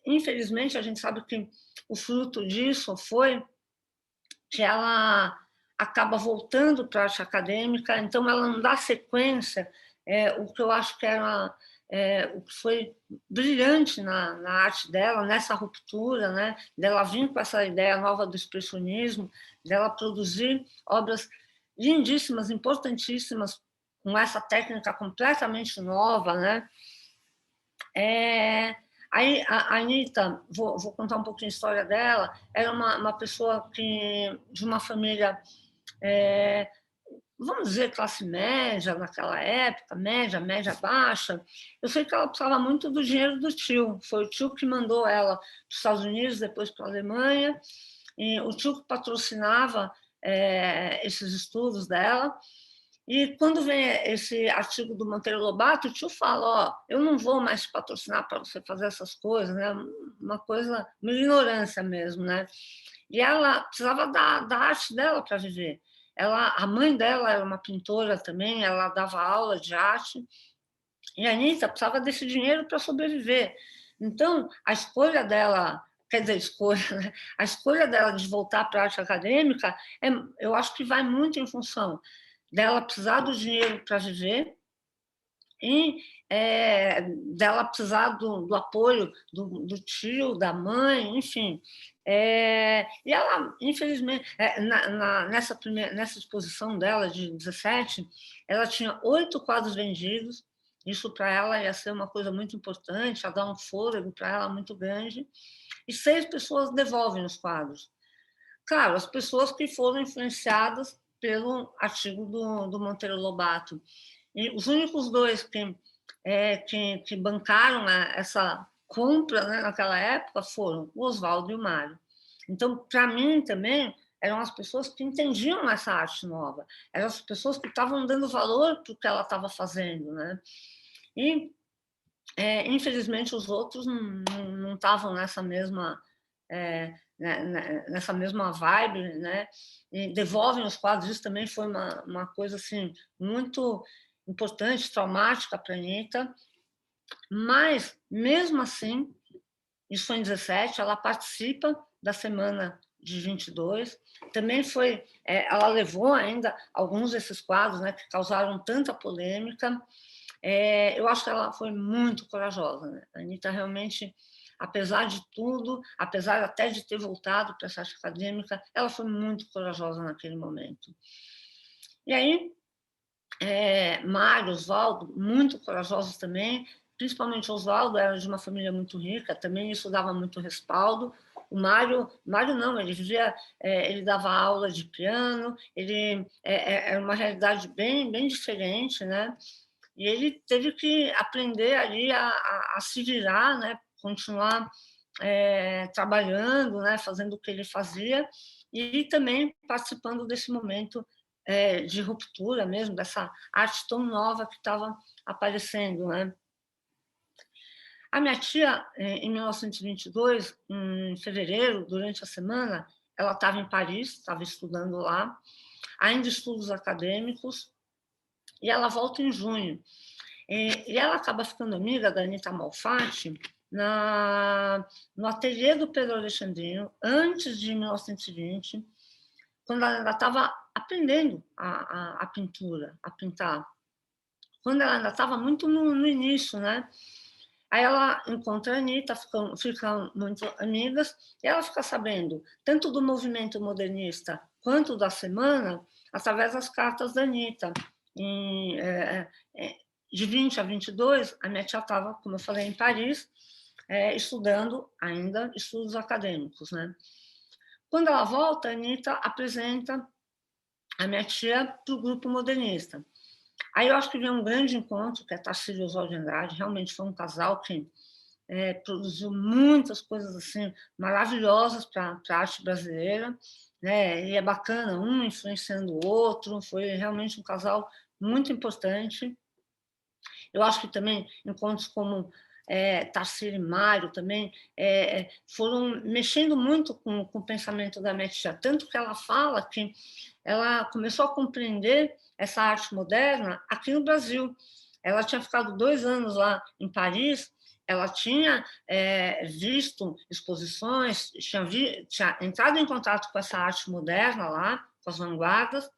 [SPEAKER 3] Infelizmente, a gente sabe que o fruto disso foi que ela acaba voltando para a arte acadêmica, então ela não dá sequência, o que eu acho que era o que foi brilhante na arte dela, nessa ruptura, né, dela vir com essa ideia nova do expressionismo, dela produzir obras lindíssimas, importantíssimas, com essa técnica completamente nova, né? Aí a Anitta, vou contar um pouquinho a história dela, era uma pessoa de uma família, vamos dizer, classe média naquela época, média baixa. Eu sei que ela precisava muito do dinheiro do tio, foi o tio que mandou ela para os Estados Unidos, depois para a Alemanha, e o tio que patrocinava esses estudos dela. E quando vem esse artigo do Monteiro Lobato, o tio fala, eu não vou mais te patrocinar para você fazer essas coisas, né? Uma coisa, uma ignorância mesmo, né? E ela precisava da arte dela para viver. A mãe dela era uma pintora também, ela dava aula de arte, e a Anitta precisava desse dinheiro para sobreviver. Então, a escolha dela, quer dizer, né? A escolha dela de voltar para a arte acadêmica, eu acho que vai muito em função dela precisar do dinheiro para viver e dela precisar do apoio do tio, da mãe, enfim. E ela, infelizmente, nessa exposição dela de 17, ela tinha 8 quadros vendidos. Isso para ela ia ser uma coisa muito importante, ia dar um fôlego para ela muito grande. E 6 pessoas devolvem os quadros. Claro, as pessoas que foram influenciadas pelo artigo do Monteiro Lobato. E os únicos 2 que bancaram essa compra, né, naquela época foram o Oswaldo e o Mário. Então, para mim também, eram as pessoas que entendiam essa arte nova, eram as pessoas que estavam dando valor para o que ela estava fazendo, né? E, infelizmente, os outros não estavam nessa mesma nessa mesma vibe, né? E devolvem os quadros. Isso também foi uma coisa assim muito importante, traumática para a Anitta. Mas, mesmo assim, isso foi em 17, ela participa da semana de 22. Também foi, ela levou ainda alguns desses quadros, né, que causaram tanta polêmica. Eu acho que ela foi muito corajosa, né? A Anitta realmente, apesar de tudo, apesar até de ter voltado para essa arte acadêmica, ela foi muito corajosa naquele momento. E aí, Mário, Oswaldo, muito corajosos também, principalmente Oswaldo era de uma família muito rica, também isso dava muito respaldo. O Mário não, ele dava aula de piano, ele era uma realidade bem diferente, né? E ele teve que aprender ali a se virar, né? Continuar trabalhando, né? Fazendo o que ele fazia e também participando desse momento de ruptura mesmo, dessa arte tão nova que estava aparecendo, né? A minha tia, em 1922, em fevereiro, durante a semana, ela estava em Paris, estava estudando lá, ainda estudos acadêmicos, e ela volta em junho. E ela acaba ficando amiga da Anita Malfatti no ateliê do Pedro Alexandrino, antes de 1920, quando ela ainda estava aprendendo a pintura, a pintar. Quando ela ainda estava muito no início, né? Aí ela encontra a Anitta, ficam muito amigas, e ela fica sabendo tanto do movimento modernista quanto da semana através das cartas da Anitta. De 20 a 22, a minha tia estava, como eu falei, em Paris, estudando ainda estudos acadêmicos, né? Quando ela volta, a Anitta apresenta a minha tia para o grupo modernista. Aí eu acho que veio um grande encontro, que é Tarsila e Oswald de Andrade, realmente foi um casal que produziu muitas coisas assim maravilhosas para a arte brasileira, né? E é bacana, um influenciando o outro, foi realmente um casal muito importante. Eu acho que também encontros como Tarsila e Mário também foram mexendo muito com o pensamento da minha tia, tanto que ela fala que ela começou a compreender essa arte moderna aqui no Brasil. Ela tinha ficado 2 anos lá em Paris, ela tinha visto exposições, tinha entrado em contato com essa arte moderna lá, com as vanguardas,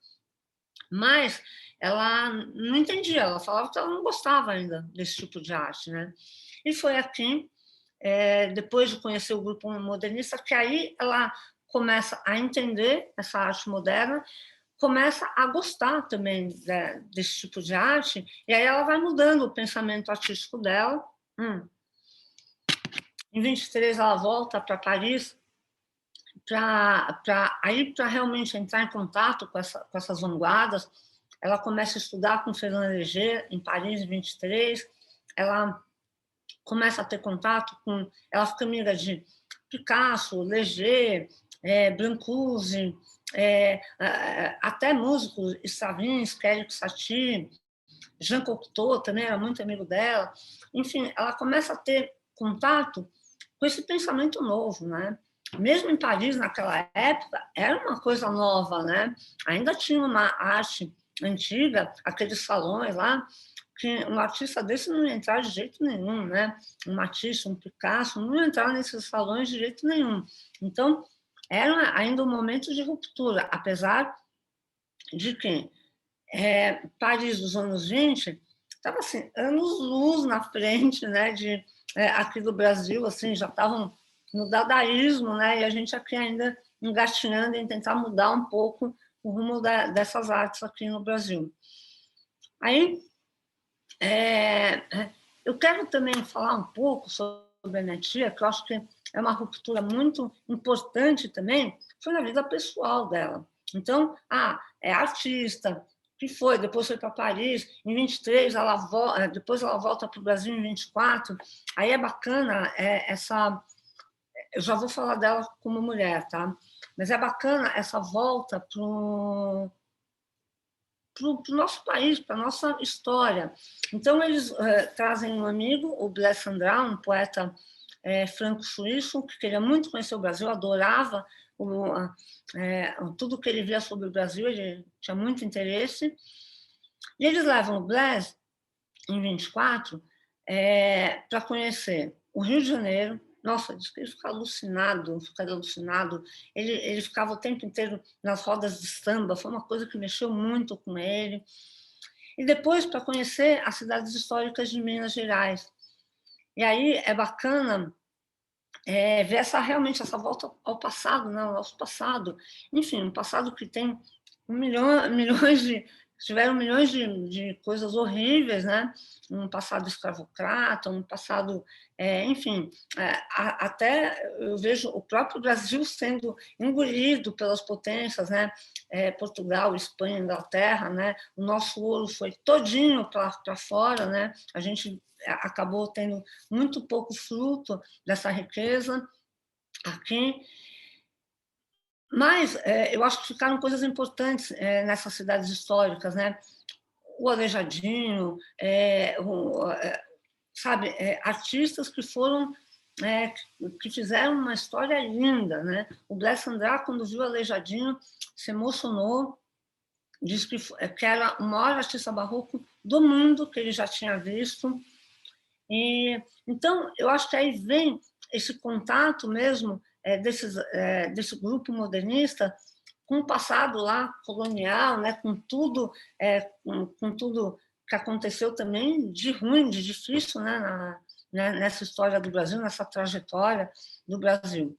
[SPEAKER 3] mas ela não entendia, ela falava que ela não gostava ainda desse tipo de arte, né? E foi aqui, depois de conhecer o grupo modernista, que aí ela começa a entender essa arte moderna, começa a gostar também desse tipo de arte, e aí ela vai mudando o pensamento artístico dela. Em 23 ela volta para Paris para realmente entrar em contato com essas vanguardas. Ela começa a estudar com Fernand Léger em Paris, em 23. Ela começa a ter contato com... Ela fica amiga de Picasso, Léger, Brancusi, até músicos, Stravinsky, Erik Satie, Jean Cocteau também era muito amigo dela. Enfim, ela começa a ter contato com esse pensamento novo, né? Mesmo em Paris, naquela época, era uma coisa nova, né? Ainda tinha uma arte antiga, aqueles salões lá, que um artista desse não ia entrar de jeito nenhum, né? Um Matisse, um Picasso, não ia entrar nesses salões de jeito nenhum. Então, era ainda um momento de ruptura, apesar de que Paris dos anos 20 estava assim, anos-luz na frente, né, aqui do Brasil, assim, já estavam no dadaísmo, né, e a gente aqui ainda engatinhando em tentar mudar um pouco o rumo dessas artes aqui no Brasil. Aí, eu quero também falar um pouco sobre a minha tia, que eu acho que é uma ruptura muito importante também, foi na vida pessoal dela. Então, é artista, que foi, depois foi para Paris, em 23, depois ela volta para o Brasil em 24, aí é bacana eu já vou falar dela como mulher, tá? Mas é bacana essa volta para o nosso país, para a nossa história. Então, eles trazem um amigo, o Blaise Cendrale, um poeta franco-suíço, que queria muito conhecer o Brasil, adorava tudo que ele via sobre o Brasil, ele tinha muito interesse. E eles levam o Blaise, em 24, para conhecer o Rio de Janeiro. Nossa, diz que ele fica alucinado. Ele ficava o tempo inteiro nas rodas de samba, foi uma coisa que mexeu muito com ele. E depois para conhecer as cidades históricas de Minas Gerais. E aí é bacana ver realmente essa volta ao passado, né, ao nosso passado. Enfim, um passado que tem milhões de... Tiveram milhões de coisas horríveis, né? Um passado escravocrata, um passado, enfim, até eu vejo o próprio Brasil sendo engolido pelas potências, né? Portugal, Espanha, Inglaterra, né? O nosso ouro foi todinho para fora, né? A gente acabou tendo muito pouco fruto dessa riqueza aqui. Mas eu acho que ficaram coisas importantes nessas cidades históricas, né? O Aleijadinho, sabe, artistas que foram que fizeram uma história linda, né? O Blaise Cendrale, quando viu o Aleijadinho, se emocionou, disse que era o maior artista barroco do mundo que ele já tinha visto. E então eu acho que aí vem esse contato mesmo desse grupo modernista com o passado lá colonial, né, com tudo que aconteceu também de ruim, de difícil, né, nessa história do Brasil, nessa trajetória do Brasil.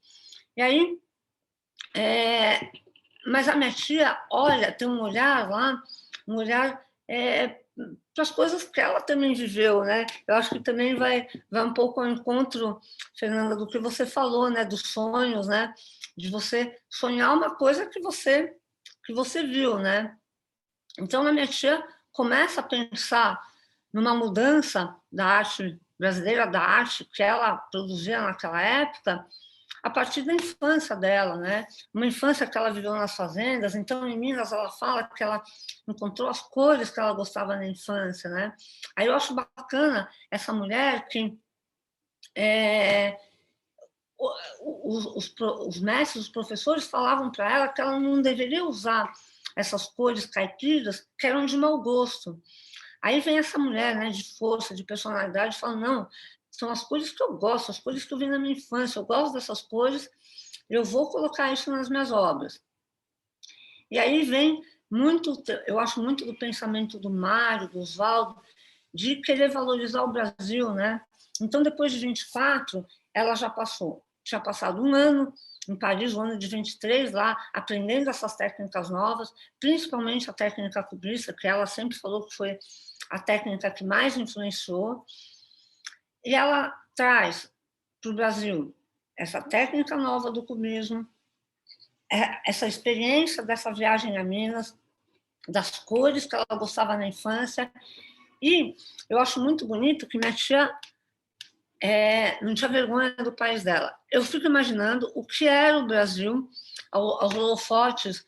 [SPEAKER 3] E aí, mas a minha tia, olha, tem um olhar lá, um olhar para as coisas que ela também viveu, né? Eu acho que também vai um pouco ao encontro, Fernanda, do que você falou, né? Dos sonhos, né? de você sonhar uma coisa que você viu, né? Então, a minha tia começa a pensar numa mudança da arte brasileira, da arte que ela produzia naquela época, a partir da infância dela, né? Uma infância que ela viveu nas fazendas. Então, em Minas, ela fala que ela encontrou as cores que ela gostava na infância, né? Aí eu acho bacana essa mulher que os mestres, os professores falavam para ela que ela não deveria usar essas cores caipiras que eram de mau gosto. Aí vem essa mulher, né, de força, de personalidade, fala, não, são as cores que eu gosto, as cores que eu vi na minha infância, eu gosto dessas cores, eu vou colocar isso nas minhas obras. E aí vem muito, eu acho muito do pensamento do Mário, do Oswaldo, de querer valorizar o Brasil, né? Então, depois de 24, ela já tinha passado um ano em Paris, o ano de 23, lá, aprendendo essas técnicas novas, principalmente a técnica cubista, que ela sempre falou que foi a técnica que mais influenciou, e ela traz para o Brasil essa técnica nova do cubismo, essa experiência dessa viagem a Minas, das cores que ela gostava na infância, e eu acho muito bonito que minha tia não tinha vergonha do país dela. Eu fico imaginando o que era o Brasil aos holofotes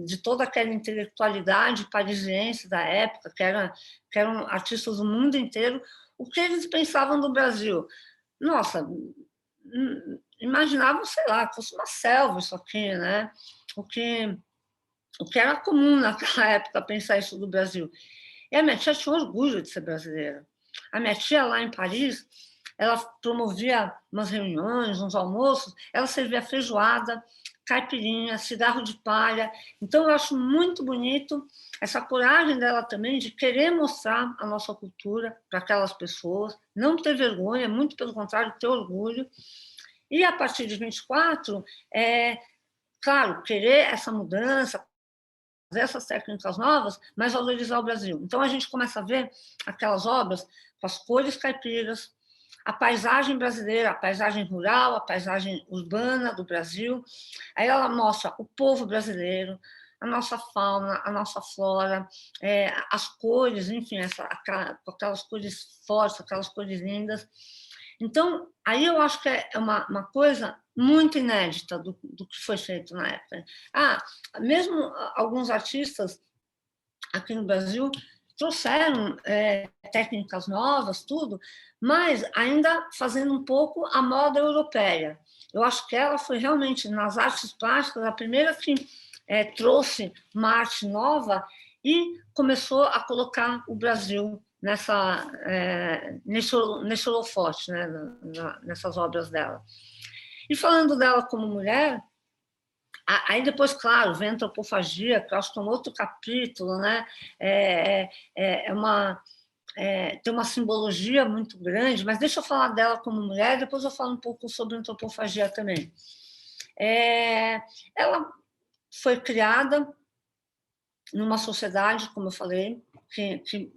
[SPEAKER 3] de toda aquela intelectualidade parisiense da época, que eram artistas do mundo inteiro, o que eles pensavam do Brasil. Nossa, imaginavam, sei lá, que fosse uma selva isso aqui, né? O que era comum naquela época pensar isso do Brasil. E a minha tia tinha orgulho de ser brasileira. A minha tia, lá em Paris, ela promovia umas reuniões, uns almoços, ela servia feijoada, caipirinha, cigarro de palha. Então, eu acho muito bonito essa coragem dela também de querer mostrar a nossa cultura para aquelas pessoas, não ter vergonha, muito pelo contrário, ter orgulho. E, a partir de 24, claro, querer essa mudança, essas técnicas novas, mas valorizar o Brasil. Então, a gente começa a ver aquelas obras com as cores caipiras, a paisagem brasileira, a paisagem rural, a paisagem urbana do Brasil. Aí ela mostra o povo brasileiro, a nossa fauna, a nossa flora, as cores, enfim, aquelas cores fortes, aquelas cores lindas. Então, aí eu acho que é uma coisa muito inédita do que foi feito na época. Mesmo alguns artistas aqui no Brasil trouxeram técnicas novas, tudo, mas ainda fazendo um pouco a moda europeia. Eu acho que ela foi realmente, nas artes plásticas, a primeira que trouxe uma arte nova e começou a colocar o Brasil nesse holofote, né, nessas obras dela. E falando dela como mulher, aí depois, claro, vem a antropofagia, que eu acho que é um outro capítulo, né? Tem uma simbologia muito grande, mas deixa eu falar dela como mulher, depois eu falo um pouco sobre a antropofagia também. Ela foi criada numa sociedade, como eu falei, que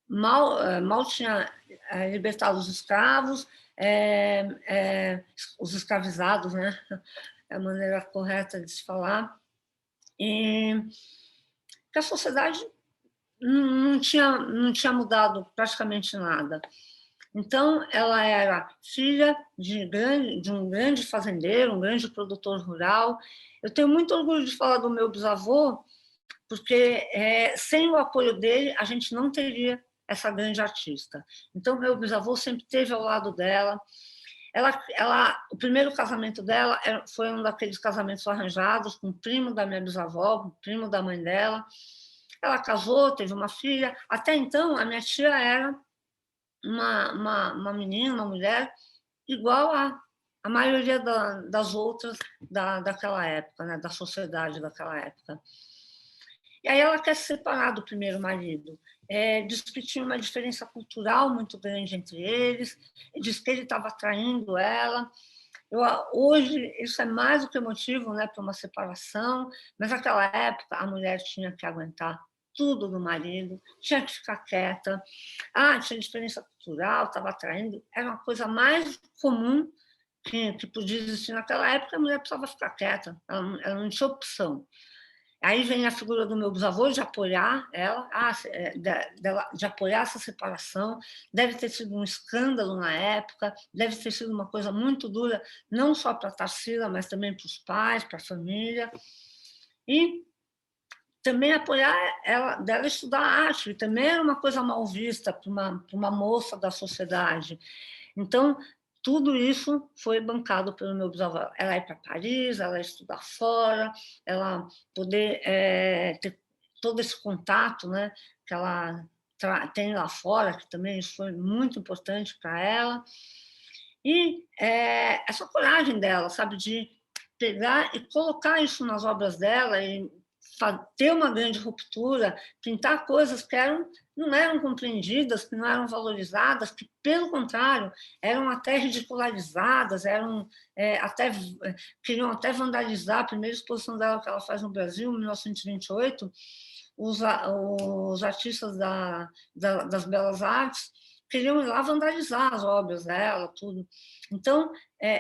[SPEAKER 3] mal tinha libertado os escravos, os escravizados, né? É a maneira correta de se falar, e que a sociedade não tinha mudado praticamente nada. Então, ela era filha de um grande fazendeiro, um grande produtor rural. Eu tenho muito orgulho de falar do meu bisavô, porque sem o apoio dele, a gente não teria essa grande artista. Então, meu bisavô sempre esteve ao lado dela. O primeiro casamento dela foi um daqueles casamentos arranjados com o primo da minha bisavó, com o primo da mãe dela. Ela casou, teve uma filha. Até então, a minha tia era uma menina, uma mulher, igual a maioria das outras daquela época, né, da sociedade daquela época. E aí ela quer se separar do primeiro marido. Diz que tinha uma diferença cultural muito grande entre eles, diz que ele estava traindo ela. Hoje, isso é mais do que motivo, né, para uma separação, mas naquela época a mulher tinha que aguentar tudo do marido, tinha que ficar quieta. Tinha diferença cultural, estava traindo. Era uma coisa mais comum que podia existir naquela época, a mulher precisava ficar quieta, ela não tinha opção. Aí vem a figura do meu bisavô de apoiar ela, de apoiar essa separação. Deve ter sido um escândalo na época, deve ter sido uma coisa muito dura, não só para a Tarsila, mas também para os pais, para a família. E também apoiar dela estudar arte, que também era uma coisa mal vista para uma moça da sociedade. Então, tudo isso foi bancado pelo meu bisavô. Ela ir para Paris, ela estudar fora, ela poder ter todo esse contato, né, que ela tem lá fora, que também isso foi muito importante para ela. E essa coragem dela, sabe, de pegar e colocar isso nas obras dela e ter uma grande ruptura, pintar coisas que não eram compreendidas, que não eram valorizadas, que, pelo contrário, eram até ridicularizadas, queriam até vandalizar. A primeira exposição dela que ela faz no Brasil, em 1928, os artistas das belas artes queriam ir lá vandalizar as obras dela, tudo. Então,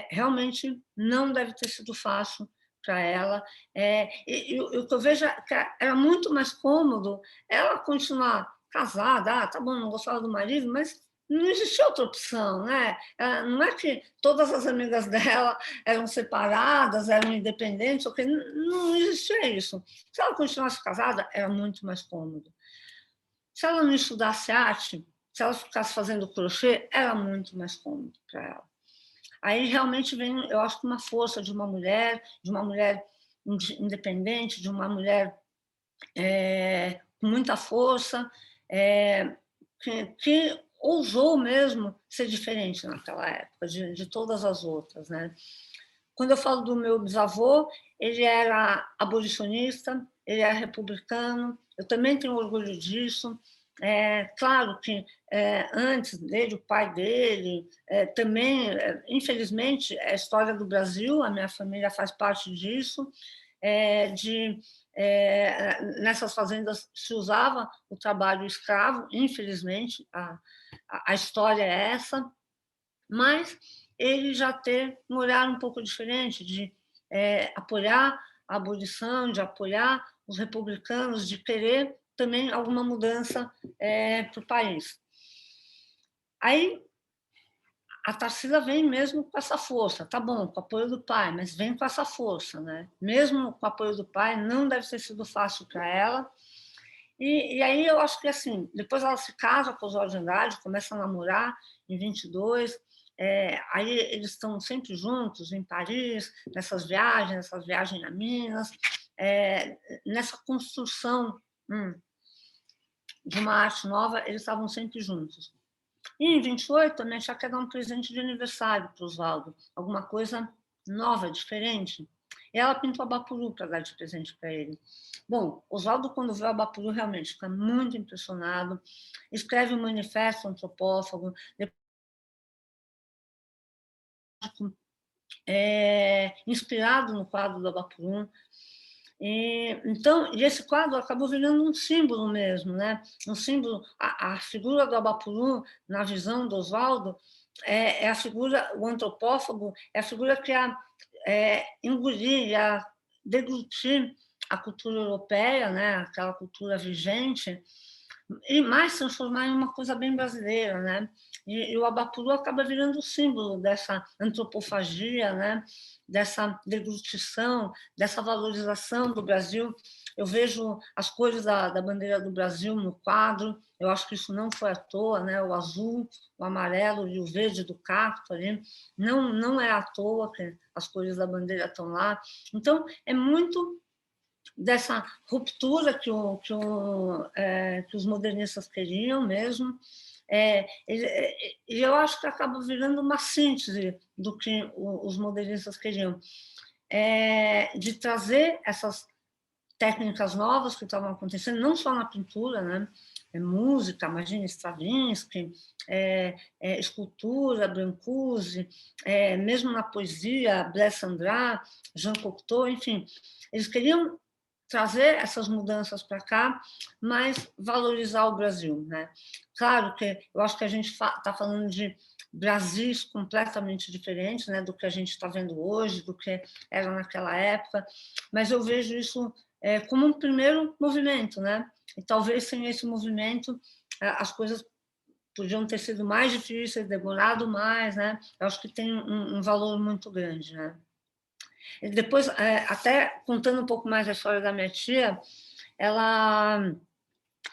[SPEAKER 3] realmente não deve ter sido fácil para ela. E o que eu vejo é que era muito mais cômodo ela continuar casada. Tá bom, não gostava do marido, mas não existia outra opção, né? Não é que todas as amigas dela eram separadas, eram independentes, porque não existia isso. Se ela continuasse casada, era muito mais cômodo. Se ela não estudasse arte, se ela ficasse fazendo crochê, era muito mais cômodo para ela. Aí realmente vem, eu acho, uma força de uma mulher independente, de uma mulher com muita força, que ousou mesmo ser diferente naquela época, de todas as outras, né? Quando eu falo do meu bisavô, ele era abolicionista, ele era republicano, eu também tenho orgulho disso. Claro que antes dele, o pai dele, também, infelizmente, a história do Brasil, a minha família faz parte disso, nessas fazendas se usava o trabalho escravo, infelizmente, a história é essa, mas ele já ter um olhar um pouco diferente, de apoiar a abolição, de apoiar os republicanos, de querer também alguma mudança para o país. Aí a Tarsila vem mesmo com essa força, tá bom, com o apoio do pai, mas vem com essa força, né? Mesmo com o apoio do pai, não deve ter sido fácil para ela. E aí eu acho que, assim, depois ela se casa com o Jorge Andrade, começa a namorar em 22, aí eles estão sempre juntos em Paris, nessas viagens a Minas, nessa construção de uma arte nova, eles estavam sempre juntos. E em 28, a minha tia quer dar um presente de aniversário para o Oswaldo, alguma coisa nova, diferente. E ela pintou a Bapuru para dar de presente para ele. Bom, Oswaldo, quando vê a Bapuru, realmente fica muito impressionado, escreve um manifesto antropófago, inspirado no quadro da Bapuru. Então, esse quadro acabou virando um símbolo mesmo, né? Um símbolo, a figura do Abapuru, na visão do Oswaldo, é a figura, o antropófago, é a figura que ia engolir, ia deglutir a cultura europeia, né? Aquela cultura vigente, e mais transformar em uma coisa bem brasileira, né? E o Abapuru acaba virando o símbolo dessa antropofagia, né? Dessa deglutição, dessa valorização do Brasil. Eu vejo as cores da bandeira do Brasil no quadro, eu acho que isso não foi à toa, né? O azul, o amarelo e o verde do cacto ali, não é à toa que as cores da bandeira estão lá. Então, é muito dessa ruptura que os modernistas queriam mesmo, e eu acho que acaba virando uma síntese do que os modernistas queriam, de trazer essas técnicas novas que estavam acontecendo, não só na pintura, né? Música, imagina Stravinsky, escultura, Brancusi, mesmo na poesia, Blaise Cendrars, Jean Cocteau, enfim, eles queriam trazer essas mudanças para cá, mas valorizar o Brasil, né? Claro que eu acho que a gente está falando de Brasis completamente diferentes, né, do que a gente está vendo hoje, do que era naquela época, mas eu vejo isso como um primeiro movimento, né? E talvez sem esse movimento as coisas podiam ter sido mais difíceis, demorado mais, né? Eu acho que tem um valor muito grande, né? E depois, até contando um pouco mais a história da minha tia, ela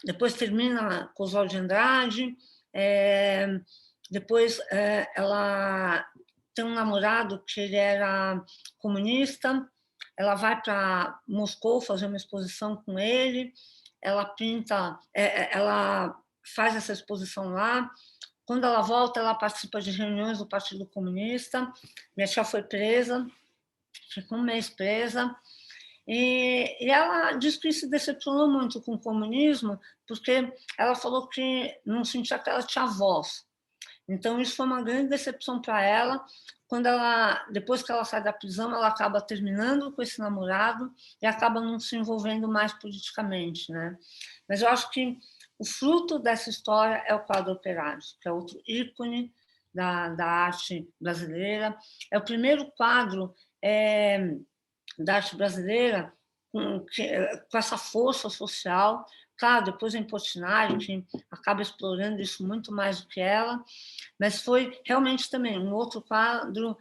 [SPEAKER 3] depois termina com Oswald de Andrade, depois ela tem um namorado que ele era comunista, ela vai para Moscou fazer uma exposição com ele, ela pinta, ela faz essa exposição lá. Quando ela volta, ela participa de reuniões do Partido Comunista. Minha tia foi presa, ficou um mês presa. E ela disse que se decepcionou muito com o comunismo, porque ela falou que não sentia que ela tinha voz. Então, isso foi uma grande decepção para ela. Quando depois que ela sai da prisão, ela acaba terminando com esse namorado e acaba não se envolvendo mais politicamente, né? Mas eu acho que o fruto dessa história é o quadro Operário, que é outro ícone da arte brasileira. É o primeiro quadro da arte brasileira com essa força social. Claro, depois em Portinari, que acaba explorando isso muito mais do que ela, mas foi realmente também um outro quadro,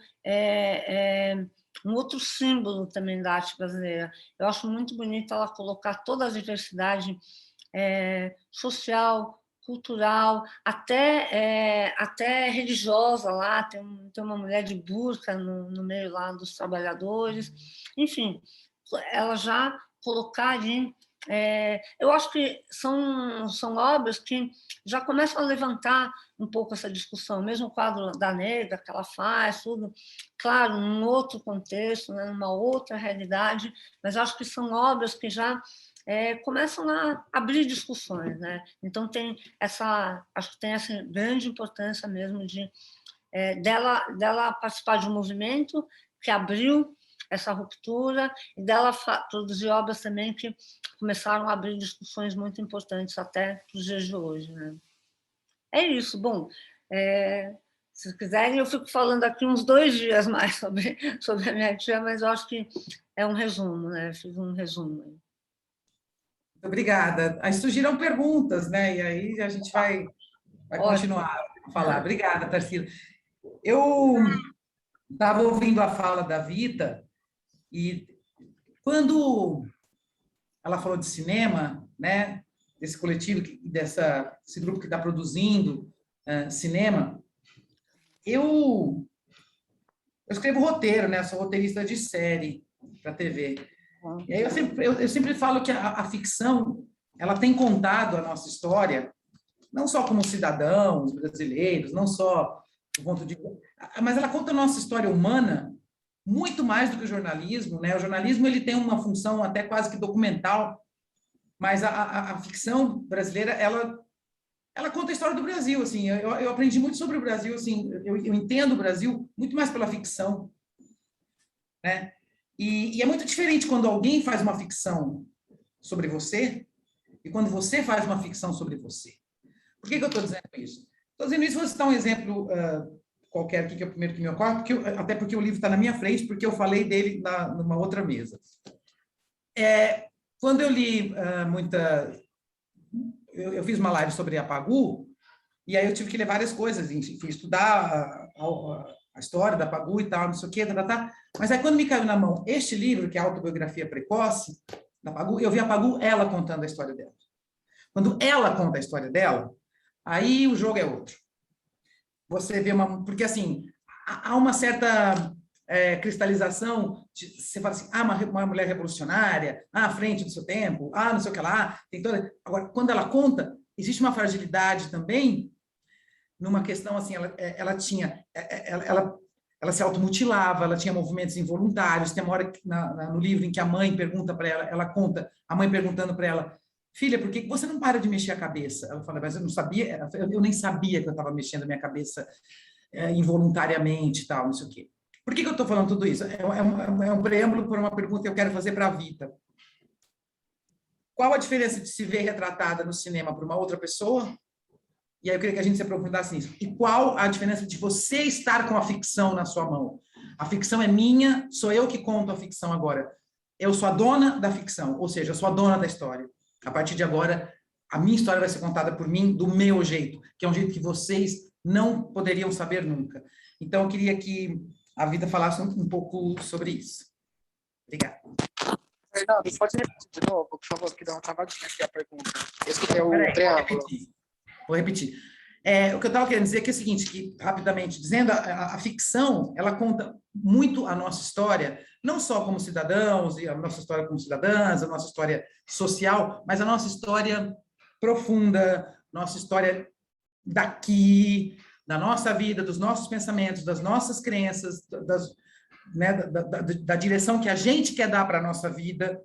[SPEAKER 3] um outro símbolo também da arte brasileira. Eu acho muito bonito ela colocar toda a diversidade social, cultural, até religiosa lá, tem uma mulher de burca no meio lá dos trabalhadores, enfim, ela já colocar ali. Eu acho que são obras que já começam a levantar um pouco essa discussão, mesmo o quadro da Negra que ela faz, tudo, claro, num outro contexto, né, numa outra realidade, mas acho que são obras que já começam a abrir discussões, né? Então acho que tem essa grande importância mesmo dela participar de um movimento que abriu essa ruptura e dela produzir obras também que começaram a abrir discussões muito importantes até para os dias de hoje, né? É isso. Bom, se quiserem, eu fico falando aqui uns 2 dias mais sobre a minha tia, mas eu acho que é um resumo, né? Fiz um resumo.
[SPEAKER 1] Obrigada. Aí surgiram perguntas, né? E aí a gente vai continuar a falar. Obrigada, Tarsila. Eu estava ouvindo a fala da Vita e quando ela falou de cinema, né? Desse coletivo, desse grupo que está produzindo cinema, eu escrevo roteiro, né? Eu sou roteirista de série para TV. E aí eu sempre falo que a ficção, ela tem contado a nossa história, não só como cidadãos brasileiros, não só do ponto de... Mas ela conta a nossa história humana muito mais do que o jornalismo, né? O jornalismo, ele tem uma função até quase que documental, mas a ficção brasileira, ela conta a história do Brasil, assim. Eu aprendi muito sobre o Brasil, assim. Eu entendo o Brasil muito mais pela ficção, né? E é muito diferente quando alguém faz uma ficção sobre você e quando você faz uma ficção sobre você. Por que eu estou dizendo isso? Estou dizendo isso, vou citar um exemplo qualquer aqui, que é o primeiro que me ocorre, até porque o livro está na minha frente, porque eu falei dele numa outra mesa. Quando eu li eu fiz uma live sobre a Pagu, e aí eu tive que ler várias coisas, enfim, fui estudar a história da Pagu e tal, não sei o quê, mas aí quando me caiu na mão este livro, que é a Autobiografia Precoce, da Pagu, eu vi a Pagu, ela contando a história dela. Quando ela conta a história dela, aí o jogo é outro. Você vê porque assim, há uma certa cristalização, você fala assim, uma mulher revolucionária, à frente do seu tempo, não sei o que lá, tem toda... Agora, quando ela conta, existe uma fragilidade também, numa questão assim, ela se automutilava, ela tinha movimentos involuntários, tem uma hora no livro em que a mãe pergunta para ela conta, a mãe perguntando para ela, filha, por que você não para de mexer a cabeça? Ela fala, mas eu não sabia, eu nem sabia que eu estava mexendo a minha cabeça involuntariamente, tal, não sei o quê. Por que eu estou falando tudo isso? É um preâmbulo para uma pergunta que eu quero fazer para a Vita. qual a diferença de se ver retratada no cinema por uma outra pessoa? E aí eu queria que a gente se aprofundasse nisso. E qual a diferença de você estar com a ficção na sua mão? A ficção é minha, sou eu que conto a ficção agora. Eu sou a dona da ficção, ou seja, eu sou a dona da história. A partir de agora, a minha história vai ser contada por mim do meu jeito, que é um jeito que vocês não poderiam saber nunca. Então, eu queria que a Vida falasse um pouco sobre isso. Obrigado.
[SPEAKER 2] Fernando, você pode repetir de novo, por favor, que deu uma travadinha aqui a pergunta. Esse é o
[SPEAKER 1] Peraí,
[SPEAKER 2] preâmbulo.
[SPEAKER 1] Vou repetir. O que eu estava querendo dizer é que é o seguinte, que, rapidamente dizendo, a ficção, ela conta muito a nossa história, não só como cidadãos, e a nossa história como cidadãs, a nossa história social, mas a nossa história profunda, nossa história daqui, da nossa vida, dos nossos pensamentos, das nossas crenças, né, da direção que a gente quer dar para a nossa vida,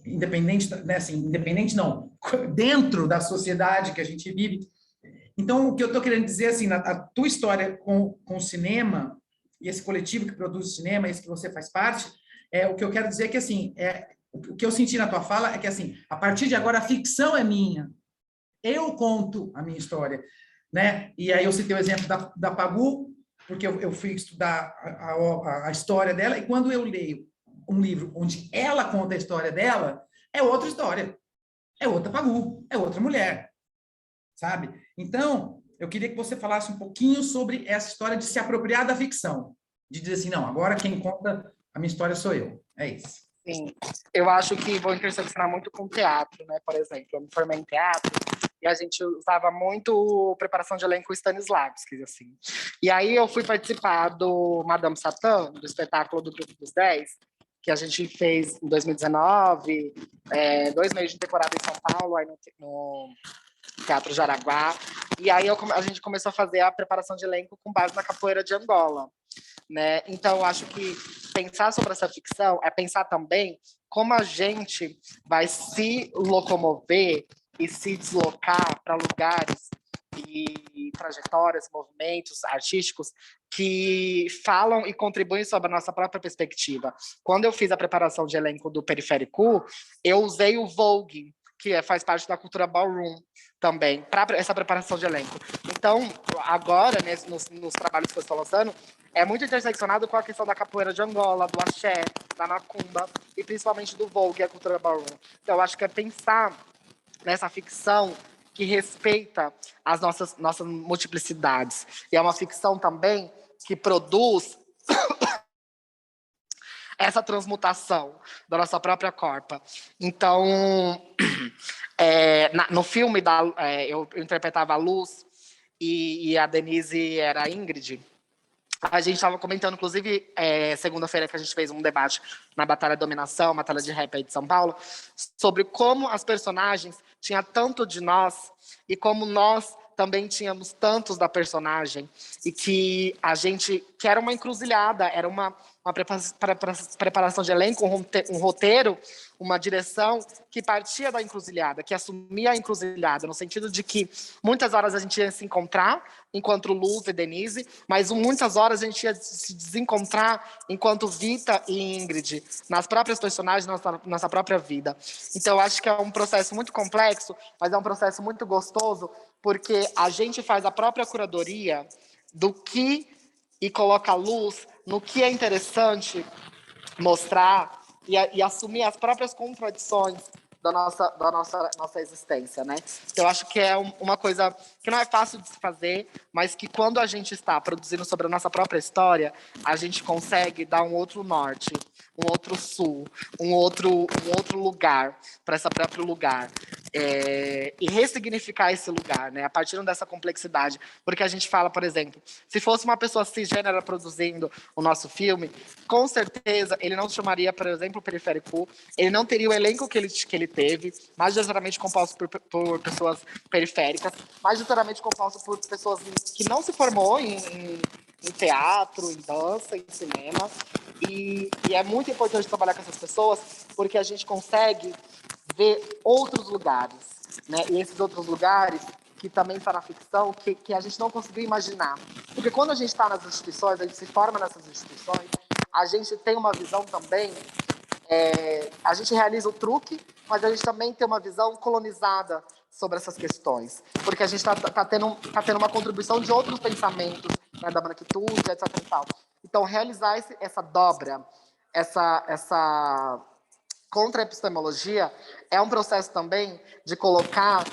[SPEAKER 1] independente, né, assim, independente não, dentro da sociedade que a gente vive. Então, o que eu estou querendo dizer, assim, a tua história com o cinema, e esse coletivo que produz cinema, esse que você faz parte, o que eu quero dizer é que, assim, o que eu senti na tua fala é que, assim, a partir de agora, a ficção é minha. Eu conto a minha história, né? E aí eu citei o exemplo da Pagu, porque eu fui estudar a história dela, e quando eu leio um livro onde ela conta a história dela, é outra história. É outra Pagu, é outra mulher, sabe? Então, eu queria que você falasse um pouquinho sobre essa história de se apropriar da ficção, de dizer assim, não, agora quem conta a minha história sou eu. É isso.
[SPEAKER 2] Sim, eu acho que vou interseccionar muito com teatro, né? Por exemplo, eu me formei em teatro e a gente usava muito preparação de elenco Stanislavski, assim. E aí eu fui participar do Madame Satã, do espetáculo do Grupo dos 10, que a gente fez em 2019, 2 meses de temporada em São Paulo, aí no Teatro Jaraguá. E aí a gente começou a fazer a preparação de elenco com base na capoeira de Angola, né? Então, eu acho que pensar sobre essa ficção é pensar também como a gente vai se locomover e se deslocar para lugares e trajetórias, movimentos artísticos que falam e contribuem sobre a nossa própria perspectiva. Quando eu fiz a preparação de elenco do Periférico, eu usei o Vogue, que faz parte da cultura ballroom também, para essa preparação de elenco. Então, agora, nos trabalhos que eu estou lançando, é muito interseccionado com a questão da capoeira de Angola, do axé, da macumba, e principalmente do Vogue, a cultura ballroom. Então, eu acho que é pensar nessa ficção que respeita as nossas multiplicidades. E é uma ficção também que produz essa transmutação da nossa própria corpa. Então, no filme, eu interpretava a Luz e a Denise era a Ingrid. A gente estava comentando, inclusive, segunda-feira que a gente fez um debate na Batalha Dominação, Batalha de Rap aí de São Paulo, sobre como as personagens tinham tanto de nós e como nós também tínhamos tantos da personagem e que era uma encruzilhada, era uma preparação de elenco, um roteiro, uma direção que partia da encruzilhada, que assumia a encruzilhada, no sentido de que muitas horas a gente ia se encontrar enquanto Luz e Denise, mas muitas horas a gente ia se desencontrar enquanto Vita e Ingrid, nas próprias personagens, nossa própria vida. Então, eu acho que é um processo muito complexo, mas é um processo muito gostoso, porque a gente faz a própria curadoria do que e coloca a luz no que é interessante mostrar e assumir as próprias contradições da nossa existência, né? Então, eu acho que é uma coisa que não é fácil de se fazer, mas que quando a gente está produzindo sobre a nossa própria história, a gente consegue dar um outro norte, um outro sul, um outro lugar para esse próprio lugar. E ressignificar esse lugar, né? A partir dessa complexidade. Porque a gente fala, por exemplo, se fosse uma pessoa cisgênera produzindo o nosso filme, com certeza ele não chamaria, por exemplo, o Periférico, ele não teria o elenco que ele teve, majoritariamente composto por pessoas periféricas, majoritariamente composto por pessoas que não se formou em teatro, em dança, em cinema. E é muito importante trabalhar com essas pessoas, porque a gente consegue ver outros lugares, né? E esses outros lugares que também estão na ficção, que a gente não conseguiu imaginar. Porque quando a gente está nas instituições, a gente se forma nessas instituições, a gente tem uma visão também, a gente realiza o truque, mas a gente também tem uma visão colonizada sobre essas questões, porque a gente tá tendo uma contribuição de outros pensamentos, né, da branquitude, etc. e tal. Então, realizar essa dobra, essa contra-epistemologia é um processo também de colocar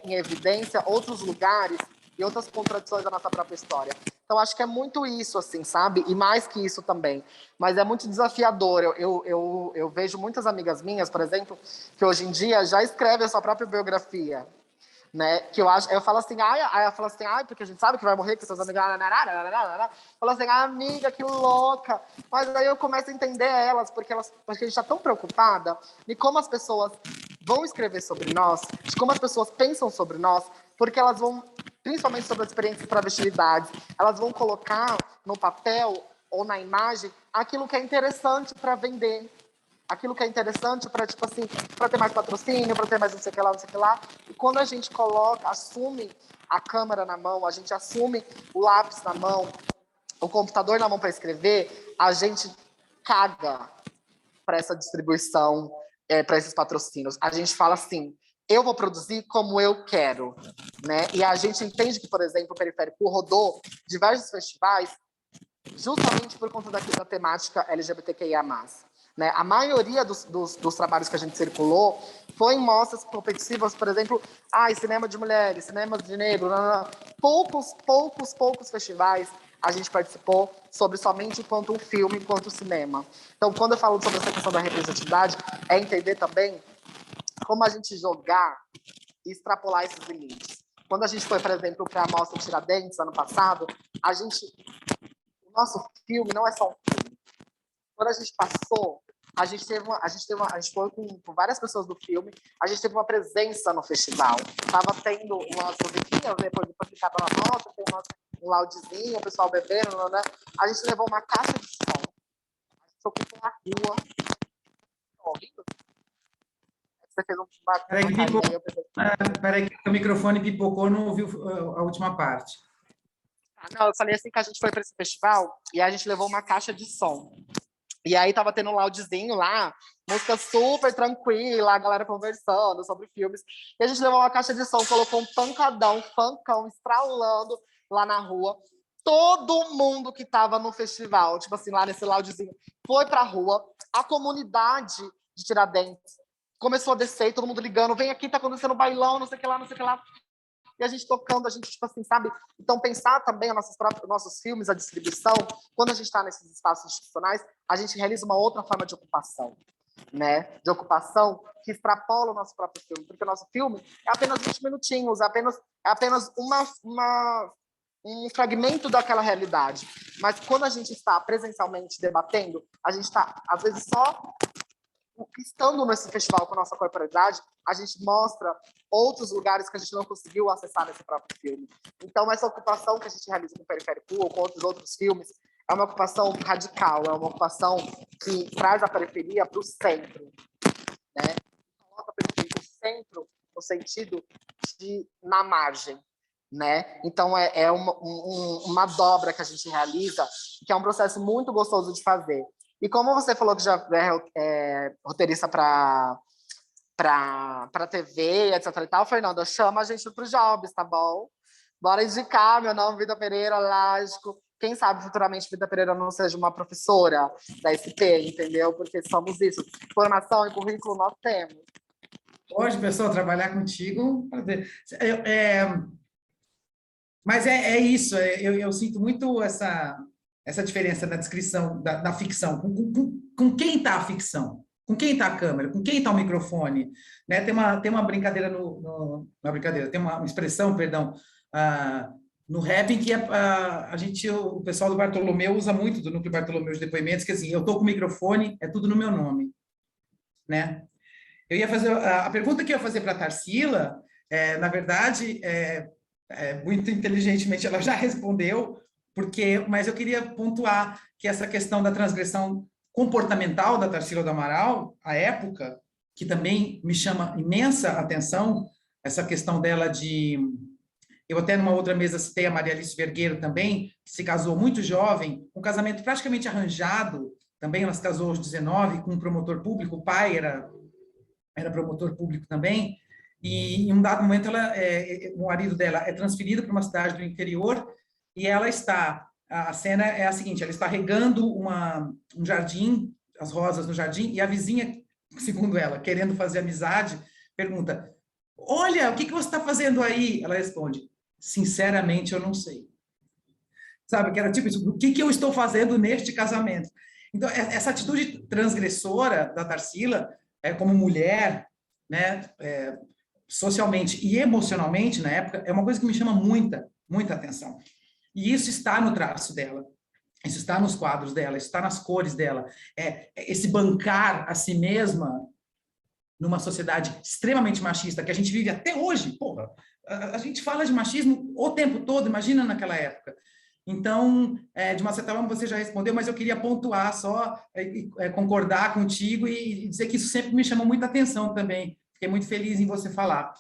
[SPEAKER 2] em evidência outros lugares e outras contradições da nossa própria história. Então, acho que é muito isso, assim, sabe? E mais que isso também. Mas é muito desafiador. Eu vejo muitas amigas minhas, por exemplo, que hoje em dia já escrevem a sua própria biografia, né? Que eu falo assim, porque a gente sabe que vai morrer, que seus amigos... Falo assim, amiga, que louca. Mas aí eu começo a entender elas, porque a gente está tão preocupada em como as pessoas vão escrever sobre nós, de como as pessoas pensam sobre nós, porque elas vão, principalmente sobre as experiências de travestilidade, elas vão colocar no papel ou na imagem aquilo que é interessante para vender. Aquilo que é interessante para, tipo assim, para ter mais patrocínio, para ter mais não sei o que lá, não sei o que lá. E quando a gente assume a câmera na mão, a gente assume o lápis na mão, o computador na mão para escrever, a gente caga para essa distribuição, para esses patrocínios. A gente fala assim, eu vou produzir como eu quero, né? E a gente entende que, por exemplo, o Periférico rodou diversos festivais justamente por conta da temática LGBTQIA+. Né? A maioria dos trabalhos que a gente circulou foi em mostras competitivas, por exemplo, cinema de mulheres, cinema de negro, poucos festivais a gente participou somente enquanto um filme, enquanto cinema. Então, quando eu falo sobre essa questão da representatividade, é entender também como a gente jogar e extrapolar esses limites. Quando a gente foi, por exemplo, para a Mostra Tiradentes, ano passado, o nosso filme não é só um filme. Quando a gente passou, a gente foi com várias pessoas do filme, a gente teve uma presença no festival. Tava tendo umas musiquinhas, depois ficava na nota, tem um loudzinho, o pessoal bebendo, né? A gente levou uma caixa de som. A gente ocupou a rua. Estão ouvindo? Você fez uma
[SPEAKER 1] Peraí, que o microfone pipocou, não ouviu a última parte.
[SPEAKER 2] Não, eu falei assim que a gente foi para esse festival e a gente levou uma caixa de som. E aí tava tendo um loudzinho lá, música super tranquila, a galera conversando sobre filmes. E a gente levou uma caixa de som, colocou um funkão, estralando lá na rua. Todo mundo que tava no festival, tipo assim, lá nesse loudzinho, foi pra rua. A comunidade de Tiradentes começou a descer, todo mundo ligando, vem aqui, tá acontecendo bailão, não sei o que lá, não sei o que lá. E a gente tocando, a gente, tipo assim, sabe? Então, pensar também os nossos filmes, a distribuição, quando a gente está nesses espaços institucionais, a gente realiza uma outra forma de ocupação, né? De ocupação que extrapola o nosso próprio filme, porque o nosso filme é apenas 20 minutinhos, é apenas um fragmento daquela realidade. Mas quando a gente está presencialmente debatendo, a gente está, às vezes, só estando nesse festival com a nossa corporalidade, a gente mostra outros lugares que a gente não conseguiu acessar nesse próprio filme. Então, essa ocupação que a gente realiza com o Periférico ou com outros filmes é uma ocupação radical, é uma ocupação que traz a periferia para o centro, né? Coloca a periferia no centro no sentido de na margem, né? Então, é uma dobra que a gente realiza, que é um processo muito gostoso de fazer. E como você falou que já é roteirista para TV, etc e tal, Fernanda, chama a gente para os jobs, tá bom? Bora indicar meu nome, Vida Pereira, lógico. Quem sabe futuramente Vida Pereira não seja uma professora da SP, entendeu? Porque somos isso. Formação e currículo nós temos.
[SPEAKER 1] Hoje, pessoal, trabalhar contigo. Mas é isso, eu sinto muito essa diferença na descrição da ficção. Com quem está a ficção? Com quem está a câmera? Com quem está o microfone? Né? Tem uma brincadeira tem uma expressão, perdão, no rap que o pessoal do Bartolomeu usa muito, do Núcleo Bartolomeu de Depoimentos, que assim, eu estou com o microfone, é tudo no meu nome. Né? Eu ia fazer a pergunta que eu ia fazer para a Tarsila, na verdade, muito inteligentemente ela já respondeu, mas eu queria pontuar que essa questão da transgressão comportamental da Tarsila do Amaral, à época, que também me chama imensa atenção, essa questão dela de... Eu até numa outra mesa citei a Maria Alice Vergueiro também, que se casou muito jovem, um casamento praticamente arranjado, também ela se casou aos 19, com um promotor público, o pai era promotor público também, e em um dado momento o marido dela é transferido para uma cidade do interior, e ela está, a cena é a seguinte, ela está regando um jardim, as rosas no jardim, e a vizinha, segundo ela, querendo fazer amizade, pergunta, olha, o que você está fazendo aí? Ela responde, sinceramente, eu não sei. Sabe, que era tipo isso, o que eu estou fazendo neste casamento? Então, essa atitude transgressora da Tarsila, como mulher, né, socialmente e emocionalmente, na época, é uma coisa que me chama muita atenção. E isso está no traço dela, isso está nos quadros dela, isso está nas cores dela. Esse bancar a si mesma numa sociedade extremamente machista, que a gente vive até hoje, porra, a gente fala de machismo o tempo todo, imagina naquela época. Então, de uma certa forma, você já respondeu, mas eu queria pontuar só, concordar contigo e dizer que isso sempre me chamou muita atenção também. Fiquei muito feliz em você falar.